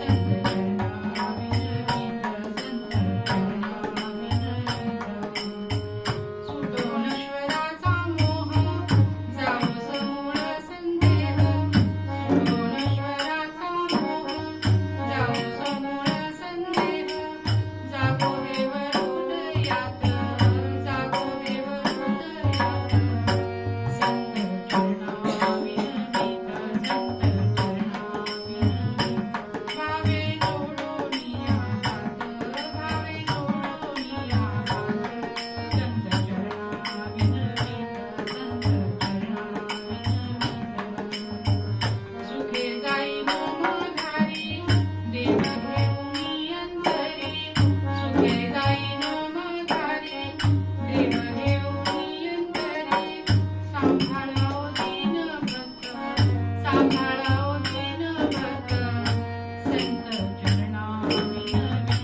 संत चरणा विनवित, संत चरणा विनवित. सुटो नश्वराचा मोह, जाओ समूळ संदेह. सुटो नश्वराचा मोह, जाओ समूळ संदेह. जागो देव हृदयात, जागो देव हृदयात, संत चरणा विनवित, संत चरणा विनवित. बावे जोडोनिया हात, बावे जोडोनिया हात, संत चरणा विनवित, संत चरणा विनवित. सुखे जाई नोमधारी, देव घेऊनी अंतरी. सुखे जाई नोमधारी, देव घेऊनी अंतरी. सांभाळाओ दीन भक्त, सांभाळाओ दीन भक्त, संत चरणा विनवित,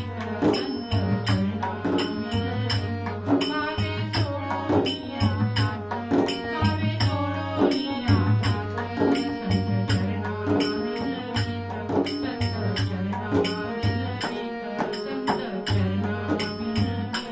संत चरणा विनवित. बावे जोडोनिया हात, बावे जोडोनिया हात, संत चरणा विनवित, संत चरणा विनवित, संत चरणा विनवित.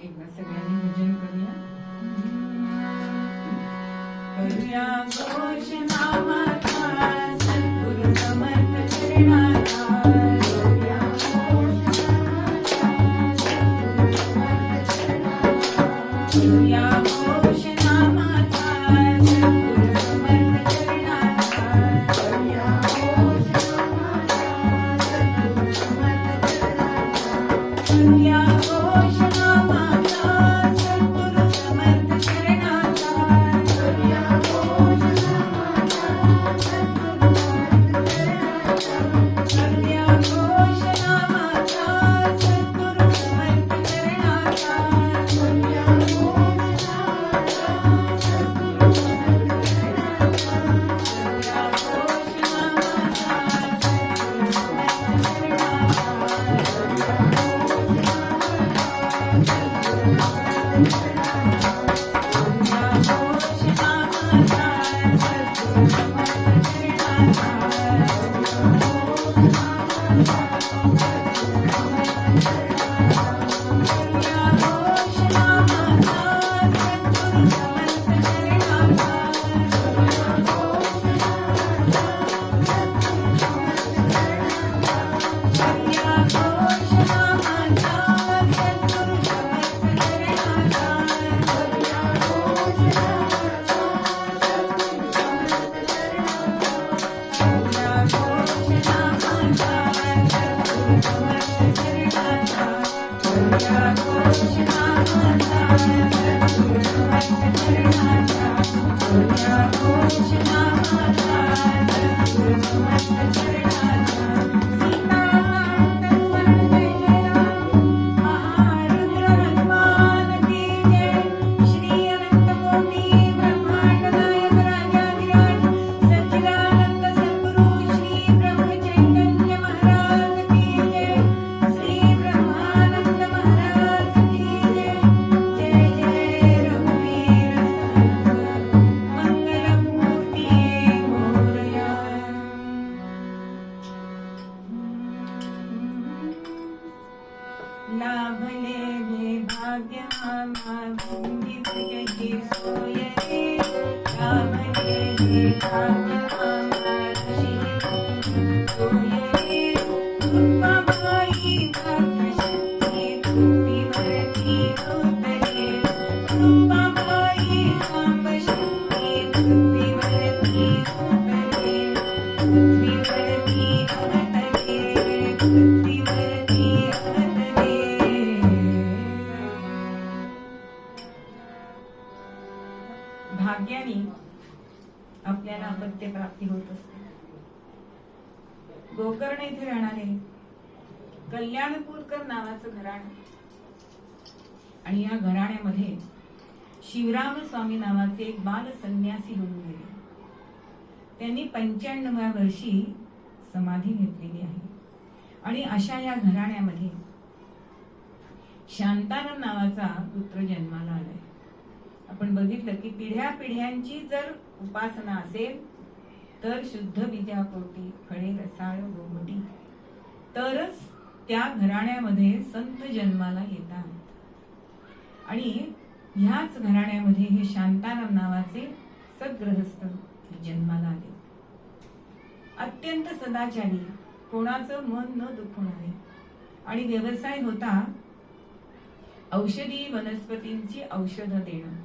एकदा सगळ्यांनी भजन करूया. करूया घोष नामाचा, सद्गुरु समर्थ चरणाचा. करूया घोष नामाचा, सद्गुरु समर्थ चरणाचा. करूया घोष नामाचा, सद्गुरु समर्थ चरणाचा. करूया घोष नामाचा, सद्गुरु समर्थ चरणाचा. करूया घोष नामाचा, सद्गुरु समर्थ चरणाचा. करूया घोष नामाचा, सद्गुरु समर्थ चरणाचा. करूया लाभले हे भाग्य मागिंदी तुझी सोय रे लाभले हे भाग्य माशी सोय रे रूपाबाई भक्तशक्ती पृथ्वीवरती उतरे रूपाबाई सांबशक्ती पृथ्वीवरती उतरे पृथ्वीवरती अवतरे पृथ्वीवरती अवतरे भाग्याने आपल्याला अपत्य प्राप्ती होत असते. गोकर्ण येथे राहणारे कल्याणपूरकर नावाचं घराणं आणि या घराण्यामध्ये शिवराम स्वामी नावाचे एक बाल संन्यासी होऊन गेले. त्यांनी 95व्या वर्षी समाधी घेतलेली आहे. आणि अशा या घराण्यामध्ये शांताराम नावाचा पुत्र जन्माला आलाय. आपण बघितलं की पिढ्या पिढ्यांची जर उपासना असेल तर शुद्ध बीजापोटी खडे रसाळ गोमटी तरच त्या घराण्यामध्ये संत जन्माला येतात. आणि ह्याच घराण्यामध्ये हे शांताराम नावाचे सद्गृहस्थ जन्माला आले. अत्यंत सदाचारी, कोणाचं मन न दुखवणारे आणि व्यवसाय होता औषधी वनस्पतींची औषधं देणं.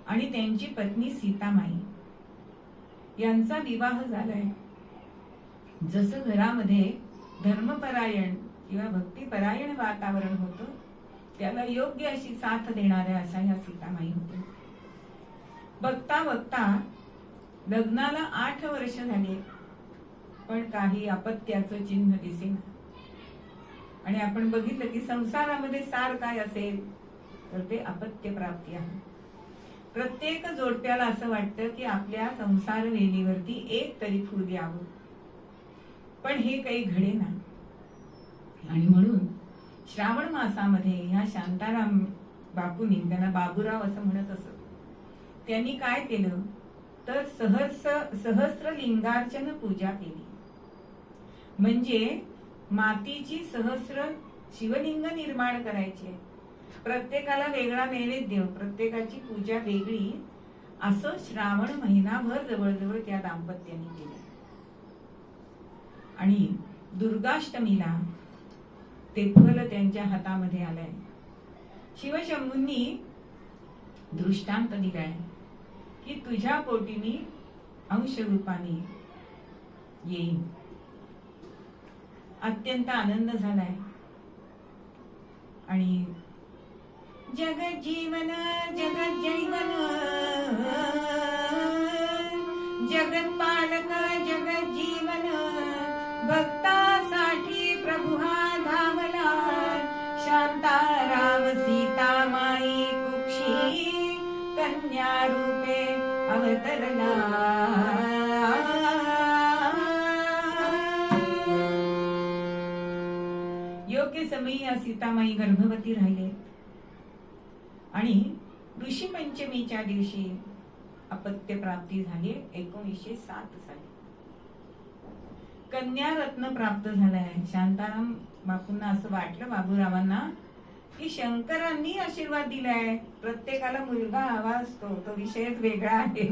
आणि त्यांची पत्नी सीतामाई यांचा विवाह झालाय. जसं घरामध्ये धर्मपरायण किंवा भक्तिपरायण वातावरण होतं त्याला योग्य अशी साथ देणाऱ्या अशा या सीतामाई होत्या. बघता बघता लग्नाला 8 वर्ष झाले पण काही अपत्याचं चिन्ह दिसेना. आणि आपण बघितलं की संसारामध्ये सार काय असेल तर ते अपत्य प्राप्ती आहे. प्रत्येक जोडप्याला असं वाटतं की आपल्या संसार वेलीवरती एक तरी फूल यावं, पण हे काही घडेना. आणि म्हणून श्रावण मासामध्ये ह्या शांताराम बापूंनी, त्यांना बाबूराव असं म्हणत असत, त्यांनी काय केलं तर सहस्र लिंगार्चन पूजा केली. म्हणजे मातीची सहस्र शिवलिंग निर्माण करायचे, प्रत्येकाला वेगळा नैवेद्य, प्रत्येकाची पूजा वेगळी, असं श्रावण महिनाभर जवळजवळ त्या दाम्पत्याने केलं. आणि दुर्गाष्टमीला ते फल त्यांच्या हातामध्ये आलंय. शिवशंभूंनी दृष्टांत दिलाय की तुझ्या पोटी मी अंश रूपाने येईन. अत्यंत आनंद झालाय. आणि जगत जीवन जगत जीवन जगत पालक जगत जीवन भक्तासाठी प्रभू हा धावला. शांताराम सीतामाई कुक्षी कन्या रूपे अवतरला. योग्य समयी या सीतामाई गर्भवती राहिले आणि ऋषी पंचमीच्या दिवशी अपत्य प्राप्ती झाली. 1907 साली कन्या रत्न प्राप्त झालाय. शांताराम बापूंना असं वाटलं, बाबूरावांना, की शंकरांनी आशीर्वाद दिलाय. प्रत्येकाला मुलगा हवा असतो, तो विषयच वेगळा आहे.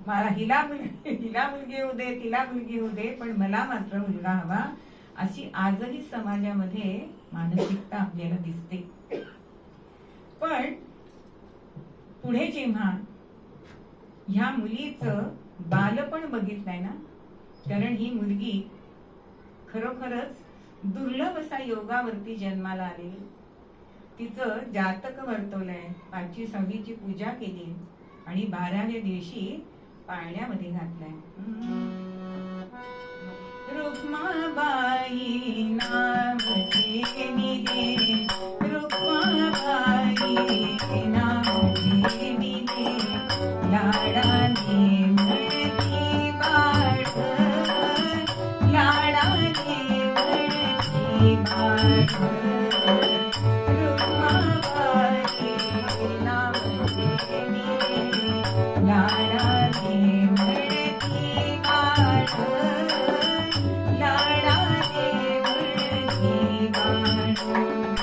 मला हिला मुलगी होऊ दे, तिला मुलगी होऊ दे, पण मला मात्र मुलगा हवा, अशी आजही समाजामध्ये मानसिकता आपल्याला दिसते. पण पुढे जेव्हा ह्या मुलीचं बालपण बघितलंय ना, कारण ही मुलगी खरोखरच दुर्लभ असा योगावरती जन्माला आलेली. तिचं जातक वर्तवलंय, 5वी 6वीची पूजा केली आणि 12व्या दिवशी पाळण्यामध्ये घातलाय. रुक्माबाई नाव ठेविले, रुक्माबाई नाव ठेविले, लाडाने म्हणती बाळ, लाडाने म्हणती बाळ. रुक्माबाई नाव ठेविले, लाडाने म्हणती बाळ, लाडाने म्हणती बाळ.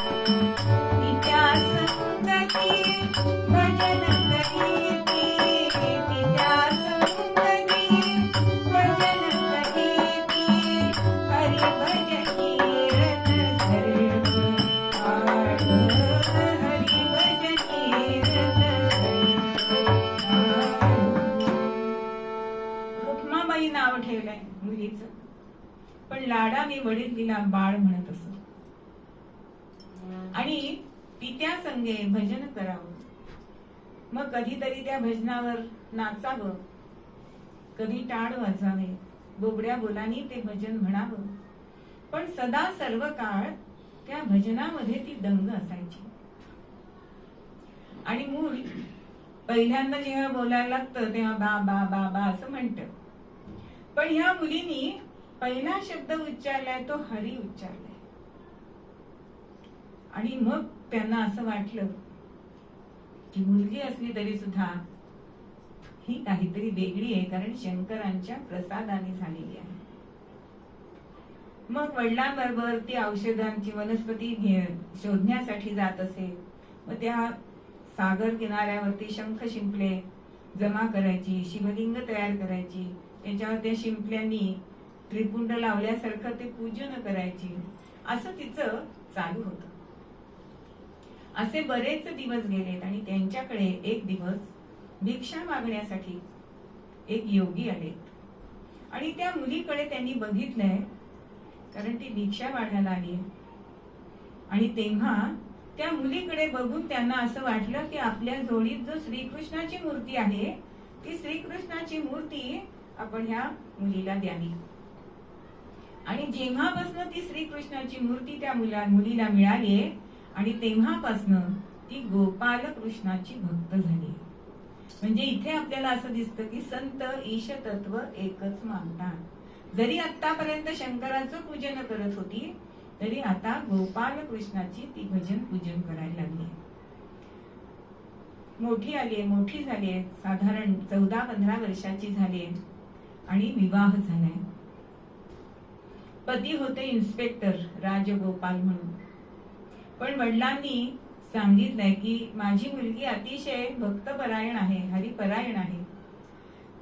पण लाडाने वडील तिला बाळ म्हणत असत आणि पित्या संगे भजन करावं. मग कधीतरी त्या भजनावर नाचावं, कधी टाळ वाजावे, बोबड्या बोलांनी ते भजन म्हणावं. पण सदा सर्व काळ त्या भजनामध्ये ती दंग असायची. आणि मूल पहिल्यांदा जेव्हा बोलायला लागतं तेव्हा बा बा बा बा असं म्हणतं. पण ह्या मुलीनी पहिला शब्द उच्चारलाय तो हरी उच्चारलाय. आणि मग त्यांना असं वाटलं की मुलगी असली तरी सुद्धा ही काहीतरी वेगळी आहे, कारण शंकरांच्या प्रसादाने झालेली आहे. मग वडिलांबरोबर ती औषधांची वनस्पती शोधण्यासाठी जात असे. मग त्या सागर किनाऱ्यावरती शंख शिंपले जमा करायची, शिवलिंग तयार करायची, त्याच्यावर त्या शिंपल्यांनी त्रिपुंड लावल्यासारखं ते पूजन करायची. असं तिचं चालू होतं. असे बरेच दिवस गेलेत आणि त्यांच्याकडे एक दिवस भिक्षा मागण्यासाठी एक योगी आलेत आणि त्या मुलीकडे त्यांनी बघितलंय, कारण ती भिक्षा मागायला आली. आणि तेव्हा त्या मुलीकडे बघून त्यांना असं वाटलं की आपल्या जोडीत जो श्रीकृष्णाची मूर्ती आहे ती श्रीकृष्णाची मूर्ती आपण ह्या मुलीला द्यावी. आणि जेव्हापासून ती श्रीकृष्णाची मूर्ती त्या मुलीला मिळाली आणि तेव्हापासनं ती गोपाल कृष्णाची भक्त झाली. म्हणजे इथे आपल्याला असं दिसतं की संत ईश तत्व एकच मानतात. जरी आतापर्यंत शंकराचं पूजन करत होती तरी आता गोपाल कृष्णाची ती भजन पूजन करायला लागली. मोठी आली, मोठी झाली, साधारण 14-15 वर्षाची झाली आणि विवाह झालाय. पती होते इन्स्पेक्टर राजगोपाल म्हणून. पण वडिलांनी सांगितलंय की माझी मुलगी अतिशय भक्तपरायण आहे, हरिपरायण आहे.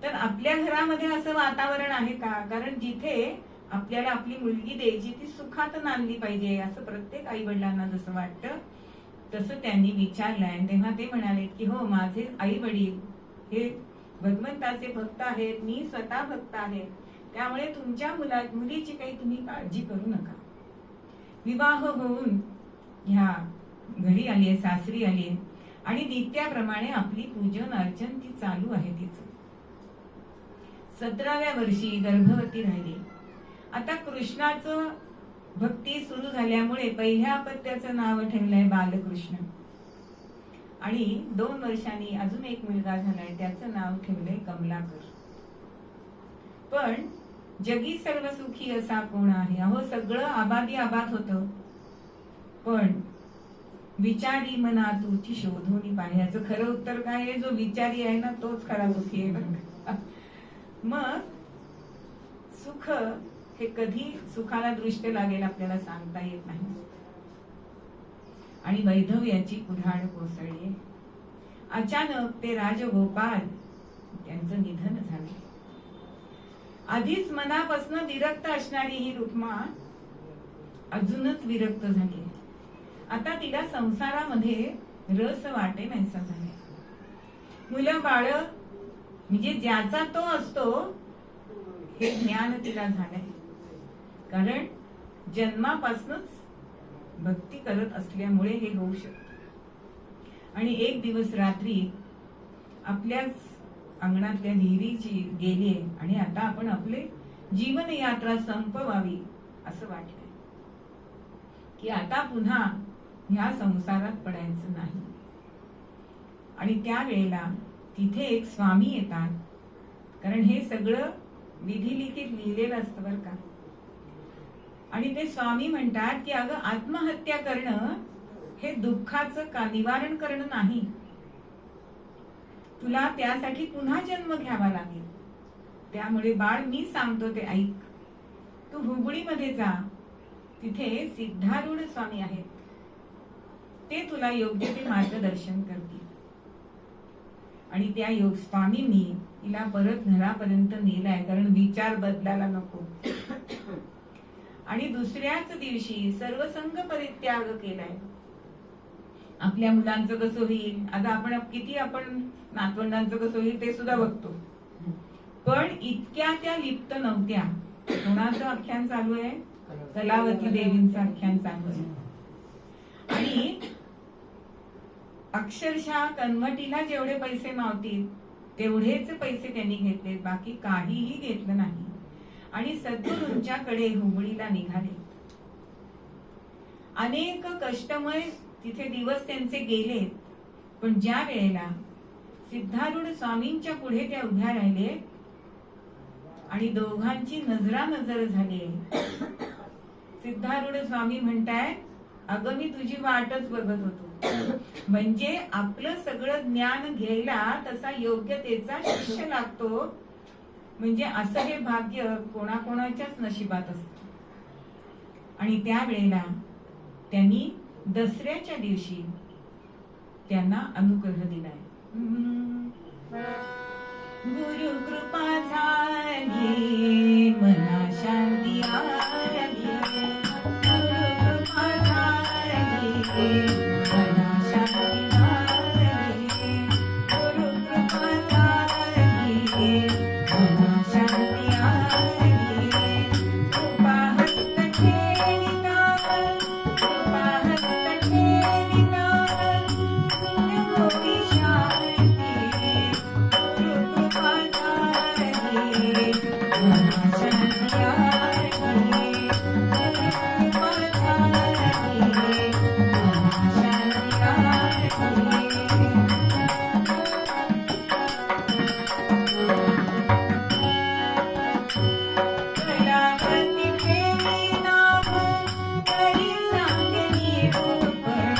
तर आपल्या घरामध्ये असं वातावरण आहे का? कारण जिथे आपल्याला आपली मुलगी द्यायची ती सुखात नांदली पाहिजे असं प्रत्येक आई वडिलांना जसं वाटतं तसं त्यांनी विचारलंय. तेव्हा ते म्हणाले की हो, माझे आई वडील हे भगवंताचे भक्त आहेत, मी स्वतः भक्त आहे, त्यामुळे तुमच्या मुलीची काही तुम्ही काळजी करू नका. विवाह होऊन ह्या घरी आलीये, सासरी आलीये आणि नित्याप्रमाणे आपली पूजन अर्चन ती चालू आहे तिचं. 17व्या वर्षी गर्भवती राहिली. आता कृष्णाचं भक्ती सुरू झाल्यामुळे पहिल्या अपत्याचं नाव ठेवलंय बालकृष्ण आणि 2 वर्षांनी अजून एक मुलगा झालाय, त्याचं नाव ठेवलंय कमलाकर. पण जगी सर्व सुखी असा कोण आहे? अहो, सगळं आबादी आबाद होतं, पण विचारी मना तुची शोधून पाह्याचं खरं उत्तर काय आहे? जो विचारी आहे ना तोच खरा सुखी आहे. मग सुख हे कधी सुखाला दृष्ट लागेल आपल्याला सांगता येत नाही. आणि वैधव्याची कुऱ्हाड कोसळली. अचानक ते राजगोपाल त्यांचं निधन झालं. आधीच मनापासून विरक्त असणारी ही रुक्मा अजूनच विरक्त झाली. आता तिला संसारामध्ये रस वाटे नाहीसा झाले. मुलं बाळ म्हणजे ज्याचा तो असतो हे ज्ञान तिला झालंय, कारण जन्मापासूनच भक्ती करत असल्यामुळे हे होऊ शकत. आणि एक दिवस रात्री आपल्याच अंगणातल्या विहिरीची गेली आणि आता आपण आपले जीवन यात्रा संपवावी असं वाटलंय की आता पुन्हा ह्या संसारात पडायचं नाही. आणि त्यावेळेला तिथे एक स्वामी येतात, कारण हे सगळं विधिलिखित लिहिलेलं असतं बरं का. आणि ते स्वामी म्हणतात की अगं, आत्महत्या करणं हे दुःखाचं का निवारण करणं नाही, तुला त्यासाठी पुन्हा जन्म घ्यावा लागेल. त्यामुळे बाळ, मी सांगतो ते ऐक. तू हुबळीमध्ये जा, तिथे सिद्धारूढ स्वामी आहेत, ते तुला योग्य ते मार्गदर्शन करतील. आणि त्या योग स्वामींनी तिला परत घरापर्यंत नेलाय, कारण विचार बदलायला नको. आणि दुसऱ्याच दिवशी सर्वसंग परित्याग केलाय. आपल्या मुलांचं कसं होईल, आता आपण किती आपण नातवंडांचं कसं होईल ते सुद्धा बघतो, पण इतक्या त्या लिप्त नव्हत्या कोणाचं आख्यान चालू आहे? कलावती देवींचं आख्यान चालू आहे. आणि अक्षरशः कन्मटीला जेवढे पैसे मावतील तेवढेच पैसे त्यांनी घेतले, बाकी काहीही घेतलं नाही. आणि सद्गुरूंच्याकडे हुबळीला निघाले. अनेक कष्टमय तिथे दिवस त्यांचे गेले. पण ज्या वेळेला सिद्धारूढ स्वामींच्या पुढे त्या उभ्या राहिले आणि दोघांची नजरानजर झाली. सिद्धारूढ स्वामी म्हणताय, अगं मी तुझी वाटच बघत होतो. म्हणजे आपलं सगळं ज्ञान घ्यायला तसा योग्यतेचा शिष्य लागतो. म्हणजे असं हे भाग्य कोणाकोणाच्याच नशिबात असतं. आणि त्या वेळेला त्यांनी दसऱ्याच्या दिवशी त्यांना अनुग्रह दिलाय. गुरु कृपा झाली, मना शांती आली. गुरु कृपा झाली, मना शांती आली. गुरु कृपा झाली, मना शांती आली. कृपा हस्त ठेविता, कृपा हस्त ठेविता, होई शांती. गुरु कृपा झाली, मना शांती आली. गुरु कृपा झाली, मना शांती आली. कलावती ठेवी नाव, करी सांगली गोपण.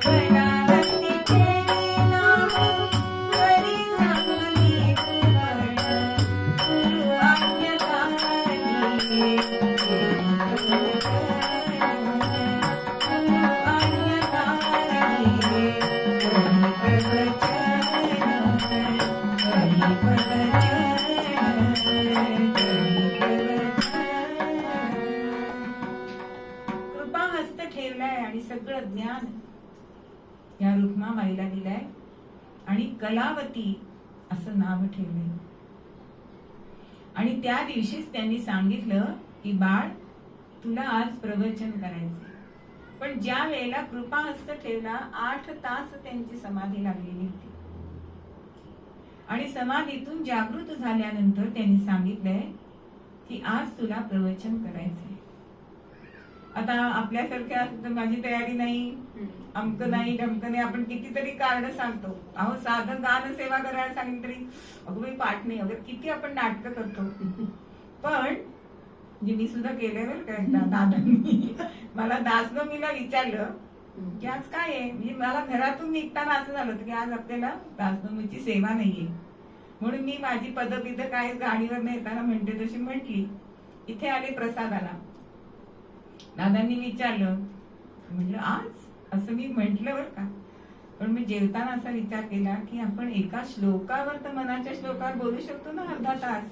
कलावती ठेवी नाव, करी सांगली गोपण. गुरु आज्ञा झाली, गुरु आज्ञा झाली. हरी प्रवचन, कृपा हस्त ठेवलाय आणि सगळं ज्ञान या रुक्माबाईला दिलाय. आणि कलावती असं नाव ठेवलंय. आणि त्या दिवशीच त्यांनी सांगितलं की बाळ, तुला आज प्रवचन करायचं. पण ज्या वेळेला कृपा हस्त ठेवला, 8 तास त्यांची समाधी लागलेली होती. आणि समाधीतून जागृत झाल्यानंतर त्यांनी सांगितलंय की आज तुला प्रवचन करायचंय. आता आपल्यासारख्या तर माझी तयारी नाही, अमक नाही, ढमक नाही, आपण कितीतरी कारण सांगतो. अहो साधं गान सेवा करायला सांगितलं तरी अगं बाई पाठ नाही, अगं किती आपण नाटकं करतो. पण जे मी सुद्धा केलंय बरं का, एकदा दादांनी मला दासनवमीला विचारलं की आज काय आहे. म्हणजे मला घरातून निघताना असं झालं होतं की आज आपल्याला दासनवमीची सेवा नाहीये. म्हणून मी माझी पदबिद काय गाडीवर येताना म्हणते तशी म्हटली. इथे आले प्रसादाला, दादांनी विचारलं, म्हटलं आज असं मी म्हंटल बरं का. पण मी जेवताना असा विचार केला की आपण एका श्लोकावर तर मनाच्या श्लोकावर बोलू शकतो ना अर्धा तास.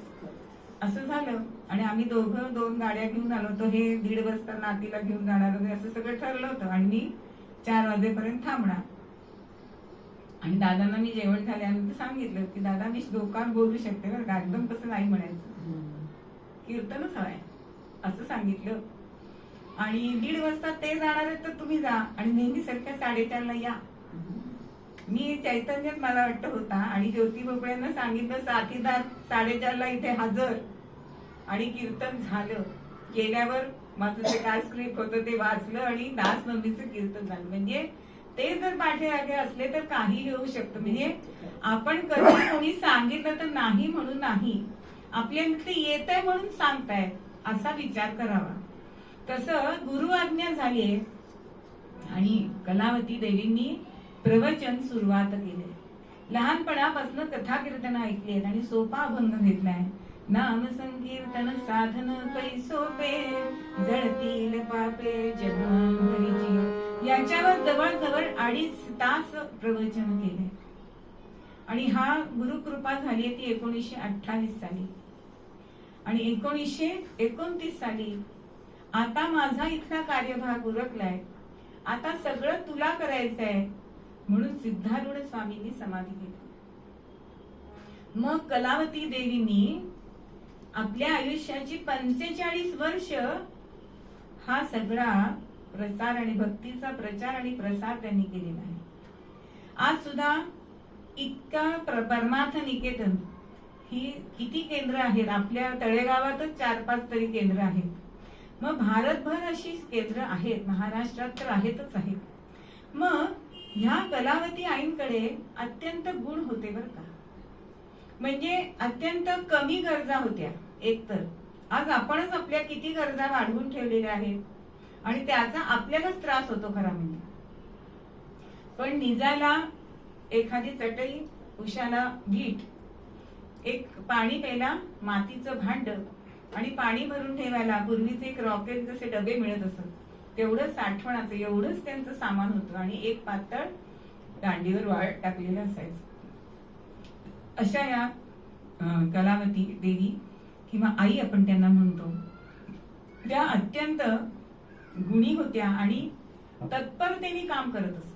असं झालं. आणि आम्ही दोघं 2 गाड्या घेऊन आलो होतो. हे 1:30 वाजता नातीला घेऊन जाणार वगैरे असं सगळं ठरलं होतं. आणि मी 4 वाजेपर्यंत थांबणार. आणि दादांना मी जेवण झाल्यानंतर सांगितलं की दादा मी श्लोकावर बोलू शकते बरं का, एकदम कसं नाही म्हणायचं, कीर्तनच हवंय असं सांगितलं. आणि 1:30 वाजता ते जाणार आहेत तर तुम्ही जा आणि नेहमी सारख्या 4:30ला या. मी चैतन्यात मला वाटतं होता. आणि ज्योती भोपळ्यांना सांगितलं साथीदार 4:30ला इथे हजर. आणि कीर्तन झालं. गेल्यावर माझं जे काय स्क्रिप्ट होतं ते वाचलं आणि दासनवमीचं कीर्तन झालं. म्हणजे ते जर पाठीमागे असले तर काही होऊ शकतं. म्हणजे आपण कधी कोणी सांगितलं तर नाही म्हणून नाही, आपल्याला ते येत आहे म्हणून सांगताय असा विचार करावा. तसं गुरु आज्ञा झालीये आणि कलावती देवींनी प्रवचन सुरुवात केले. लहानपणापासून कथा कीर्तन ऐकली आणि सोपा अभंग घेतलाय. नाम संकीर्तन साधन पैसोपे, जळतील पापे जन्मांतरीची. याच्यावर जवळजवळ 2.5 तास प्रवचन केले. आणि हा गुरुकृपा झाली ती 1928 साली. आणि 1929 साली आता माझा इथला कार्यभाग उरकलाय, आता सगळं तुला करायचंय म्हणून सिद्धारूढ स्वामींनी समाधी घेतली. मग कलावती देवींनी आपल्या आयुष्याची 45 वर्ष हा सगळा प्रसार आणि भक्तीचा प्रचार आणि प्रसार त्यांनी केलेला आहे. आज सुद्धा इतका परमार्थ निकेतन ही किती केंद्र आहेत, आपल्या तळेगावातच 4-5 तरी केंद्र आहेत. मग भारतभर अशी केंद्र आहेत, महाराष्ट्रात तर आहेतच आहेत. मग ह्या कलावती आईंकडे अत्यंत गुण होते बरं का, म्हणजे अत्यंत कमी गरजा होत्या. एकतर आज आपणच आपल्या किती गरजा वाढवून ठेवलेल्या आहेत आणि त्याचा आपल्यालाच त्रास होतो खरा म्हणजे. पण निजाला एखादी चटई, उशाला वीट, एक पाणी प्यायला मातीचं भांड आणि पाणी भरून ठेवायला पूर्वीचे एक रॉकेट जसे डबे मिळत असत तेवढं साठवणाचं एवढंच त्यांचं सामान होतं आणि एक पातळ दांडीवर वाळ टाकलेलं असायचं. अशा या कलावती देवी किंवा आई आपण त्यांना म्हणतो, त्या अत्यंत गुणी होत्या आणि तत्परतेने काम करत असत.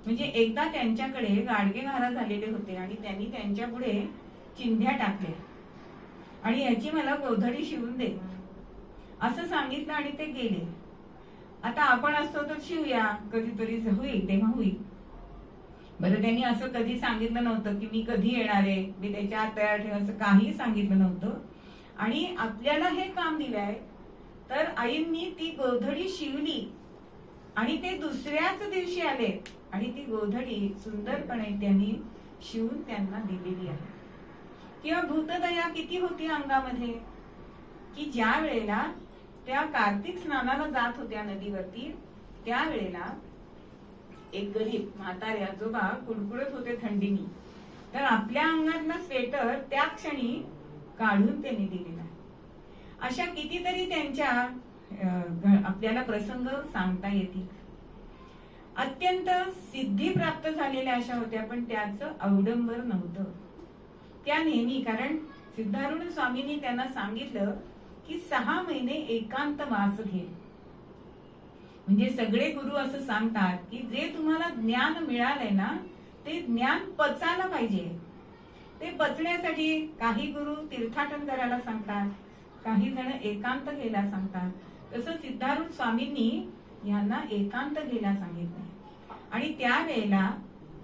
म्हणजे एकदा त्यांच्याकडे गाडगे महाराज आलेले होते आणि त्यांनी त्यांच्या पुढे चिंध्या टाकल्या आणि याची मला गोधडी शिवून दे असं सांगितलं आणि ते गेले. आता आपण असतो तर शिवूया, कधीतरी होईल तेव्हा होईल. बरं, त्यांनी असं कधी सांगितलं नव्हतं की मी कधी येणार आहे, मी त्याच्या आत तयार ठेव, असं काही सांगितलं नव्हतं. आणि आपल्याला हे काम दिलंय तर आईंनी ती गोधडी शिवली आणि ते दुसऱ्याच दिवशी आले आणि ती गोधडी सुंदरपणे त्यांनी शिवून त्यांना दिलेली आहे. किंवा भूतदया किती होती अंगामध्ये, की ज्या वेळेला त्या कार्तिक स्नानाला जात होत्या नदीवरती, त्यावेळेला एक गरीब म्हातारे आजोबा कुडकुडत होते थंडीनी, तर आपल्या अंगातलं स्वेटर त्या क्षणी काढून त्यांनी दिलेला आहे. अशा कितीतरी त्यांच्या आपल्याला प्रसंग सांगता येतील. अत्यंत सिद्धी प्राप्त झालेल्या अशा होत्या, पण त्याचं अवडंबर नव्हतं. त्या नेहमी, कारण सिद्धारूढ स्वामींनी त्यांना सांगितलं की 6 महिने एकांत वास घे. म्हणजे सगळे गुरु असं सांगतात की जे तुम्हाला ज्ञान मिळालंय ना, ते ज्ञान पचायला पाहिजे. ते पचण्यासाठी काही गुरु तीर्थाटन करायला सांगतात, काही जण एकांत घ्यायला सांगतात. तसं सिद्धारूढ स्वामींनी यांना एकांत घ्यायला सांगितलंय. आणि त्यावेळेला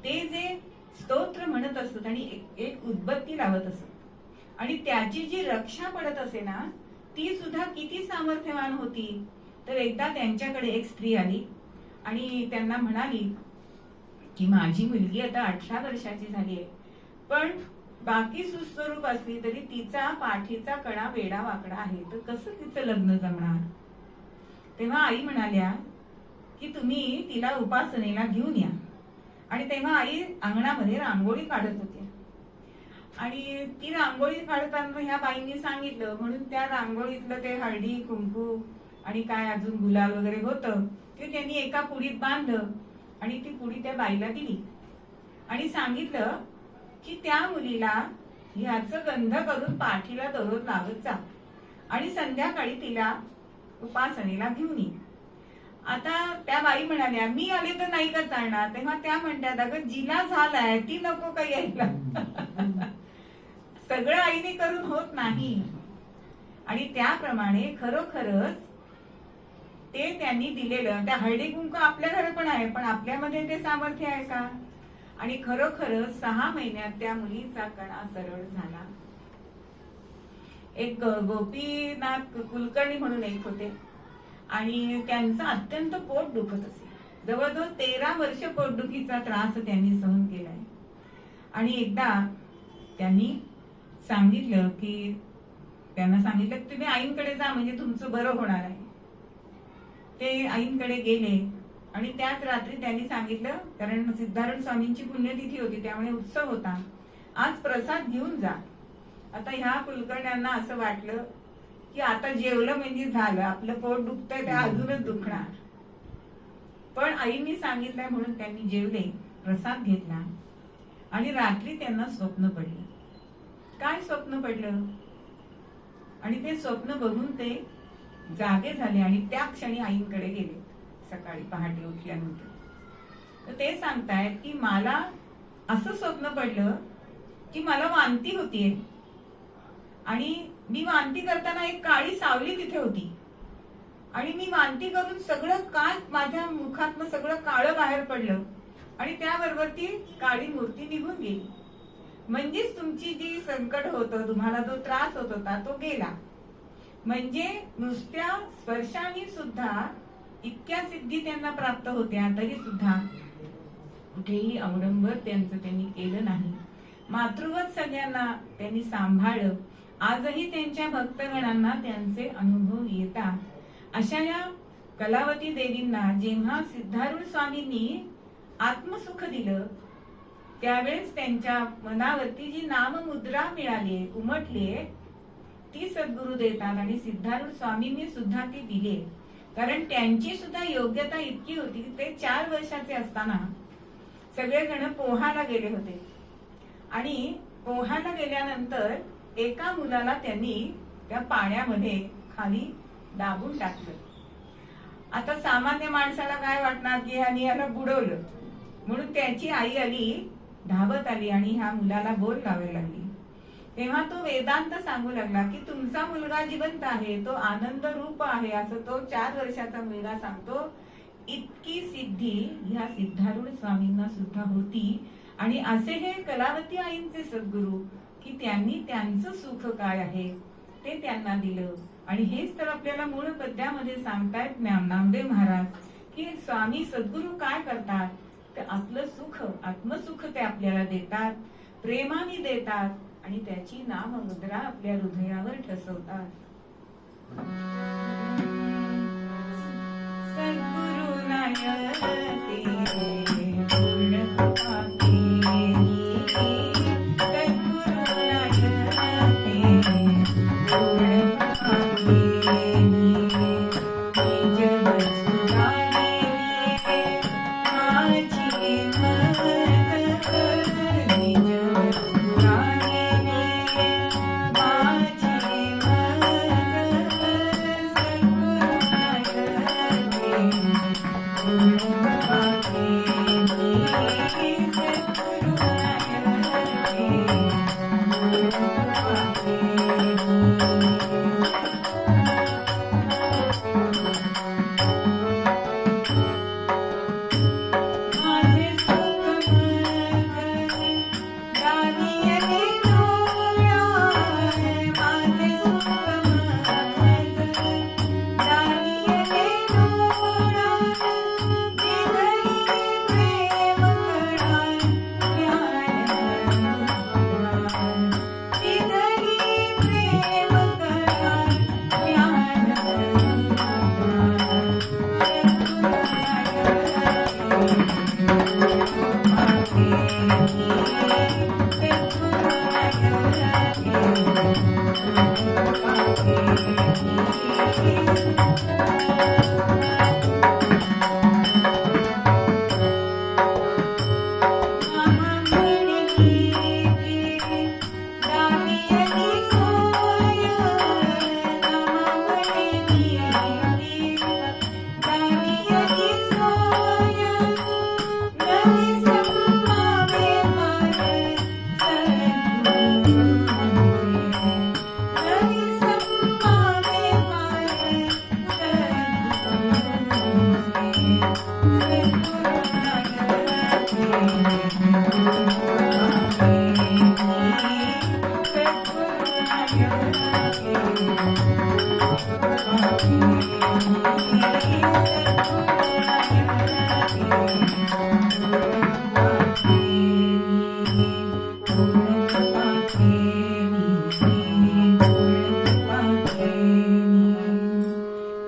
ते जे स्तोत्र म्हणत असत आणि एक उदबत्ती लावत असत आणि त्याची जी रक्षा पडत असे ना, ती सुद्धा किती सामर्थ्यवान होती. तर एकदा त्यांच्याकडे एक स्त्री आली आणि त्यांना म्हणाली की माझी मुलगी आता 18 वर्षाची झाली आहे, पण बाकी सुस्वरूप असली तरी तिचा पाठीचा कणा वेडा वाकडा आहे, तर कसं तिचं लग्न जमणार. तेव्हा आई म्हणाल्या की तुम्ही तिला उपासनेला घेऊन या. आणि तेव्हा आई अंगणामध्ये रांगोळी काढत होती आणि ती रांगोळी काढताना ह्या बाईंनी सांगितलं, म्हणून त्या रांगोळीतलं ते हळदी कुंकू आणि काय अजून गुलाल वगैरे होतं ते त्यांनी एका पुडीत बांधलं आणि ती पुडी त्या बाईला दिली आणि सांगितलं की त्या मुलीला ह्याचं गंध करून पाठीला दररोज लावत जा आणि संध्याकाळी तिला उपासनेला घेऊन ये. आता त्या बाई म्हणाल्या मी आले तर नाही का चालणार. तेव्हा त्या म्हणतात अगं जिला झालाय ती नको का यायला. सगळं आईने करून होत नाही. आणि त्याप्रमाणे खरोखरच ते त्यांनी दिलेलं, त्या हळदी कुंकू आपल्या घरात पण आहे, पण आपल्यामध्ये ते सामर्थ्य आहे का. आणि खरोखरच 6 महिन्यात त्या मुलीचा कणा सरळ झाला. एक गोपीनाथ कुलकर्णी म्हणून एक होते आणि त्यांचं अत्यंत पोट दुखत असे. जवळजवळ 13 वर्ष पोटदुखीचा त्रास त्यांनी सहन केलाय. आणि एकदा त्यांनी सांगितलं की त्यांना सांगितलं की तुम्ही आईंकडे जा म्हणजे तुमचं बरं होणार आहे. ते आईंकडे गेले आणि त्याच रात्री त्यांनी सांगितलं, कारण सिद्धारूढ स्वामींची पुण्यतिथी होती त्यामुळे उत्सव होता, आज प्रसाद घेऊन जा. आता ह्या कुलकर्ण्यांना असं वाटलं की आता जेवलं म्हणजे झालं, आपलं पोट दुखतंय ते अजूनच दुखणार. पण आईंनी सांगितलंय म्हणून त्यांनी जेवले, प्रसाद घेतला आणि रात्री त्यांना स्वप्न पडलं. काय स्वप्न पडलं आणि ते स्वप्न बघून ते जागे झाले आणि त्या क्षणी आईंकडे गेले. सकाळी पहाटे उठल्यानंतर तर ते सांगतायत की मला असं स्वप्न पडलं की मला वांती होतीये आणि मी वांती करताना एक काळी सावली तिथे होती आणि मी वांती करून सगळं काय माझ्या मुखातनं सगळं काळं बाहेर पडलं आणि त्याबरोबर ती काळी मूर्ती निघून गेली. म्हणजेच तुमची जी संकट होतं, तुम्हाला जो त्रास होत होता तो गेला. म्हणजे नुसत्या स्पर्शाने सुद्धा इतक्या सिद्धी त्यांना प्राप्त होत्या, तरी सुद्धा कुठेही अवडंबर त्यांनी केलं नाही. मातृवत सगळ्यांना त्यांनी सांभाळलं. आजही त्यांच्या भक्तगणांना त्यांचे अनुभव येतात. अशा या कलावती देवींना जेव्हा सिद्धारूढ स्वामींनी आत्मसुख दिलं, त्यावेळेस त्यांच्या मनावरती जी नाममुद्रा मिळाली, उमटली, ती सद्गुरु देतात आणि सिद्धारूढ स्वामींनी सुद्धा ती दिली. कारण त्यांची सुद्धा योग्यता इतकी होती. ते 4 वर्षाचे असताना सगळेजण पोहायला गेले होते आणि पोहायला गेल्यानंतर एका मुलाला त्यांनी त्या पाण्यामध्ये खाली दाबून टाकलं. आता सामान्य माणसाला काय वाटणार की ह्यानी याला बुडवलं, म्हणून त्याची आई आली, धावत आली आणि ह्या मुलाला बोल लावायला लागली. तेव्हा तो वेदांत सांगू लागला की तुमचा मुलगा जिवंत आहे, तो आनंद रूप आहे, असं तो 4 वर्षाचा मुलगा सांगतो. इतकी सिद्धी ह्या सिद्धारूढ स्वामींना सुद्धा होती. आणि असे हे कलावती आईंचे सद्गुरु की त्यांनी त्यांचं सुख काय आहे ते त्यांना दिलं. आणि हेच तर आपल्याला मूळ पद्यामध्ये सांगतायत नामदेव महाराज की स्वामी सद्गुरु काय करतात, तर आपलं सुख, आत्मसुख ते आपल्याला देतात, प्रेमाने देतात आणि त्याची नाममुद्रा आपल्या हृदयावर ठसवतात. सद्गुरु नायते पूर्ण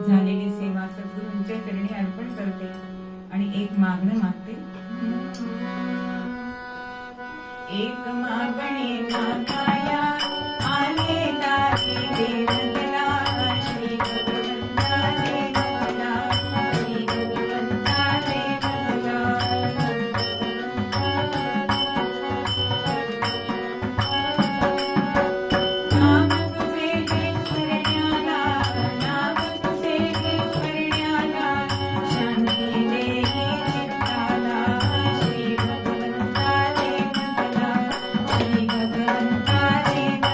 झालेली सेवा सद्गुरूंच्या चरणी अर्पण करते आणि एक मागणं मागते. एक मागणे मागाया आलेला देवला श्री भगवंता देवला, श्री भगवंता देवला. नाम तुझे हे स्मरण्याला, नाम तुझे हे स्मरण्याला, शांती देई चित्ताला. श्री भगवंता देवला, श्री भगवंता देवला.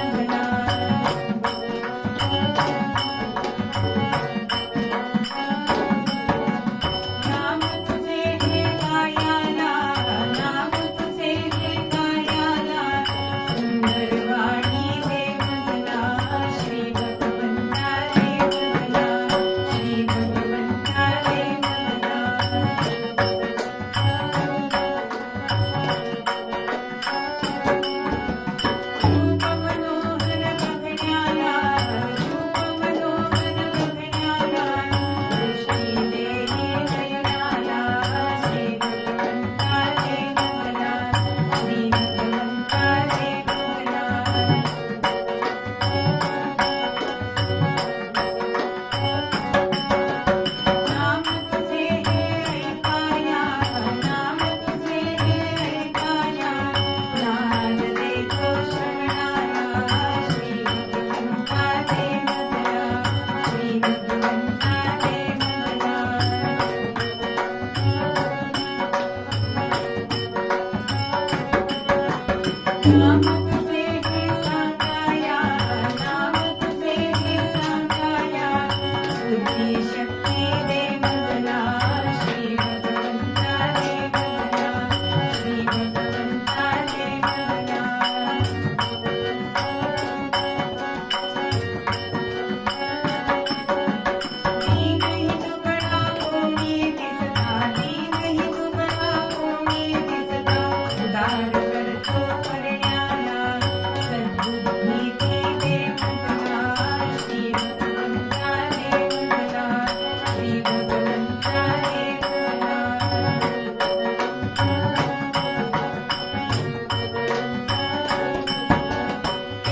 भगवंता एक भला.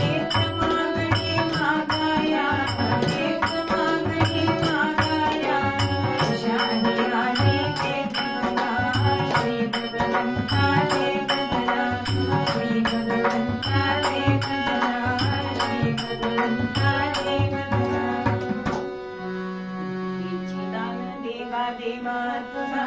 एक मागणी मागाया, एक मागणी मागाया, शाही आली एक भला. श्री भगवंता एक भला, श्री भगवंता एक भला, श्री भगवंता एक भला. इच्छितान देवा देवा तुझा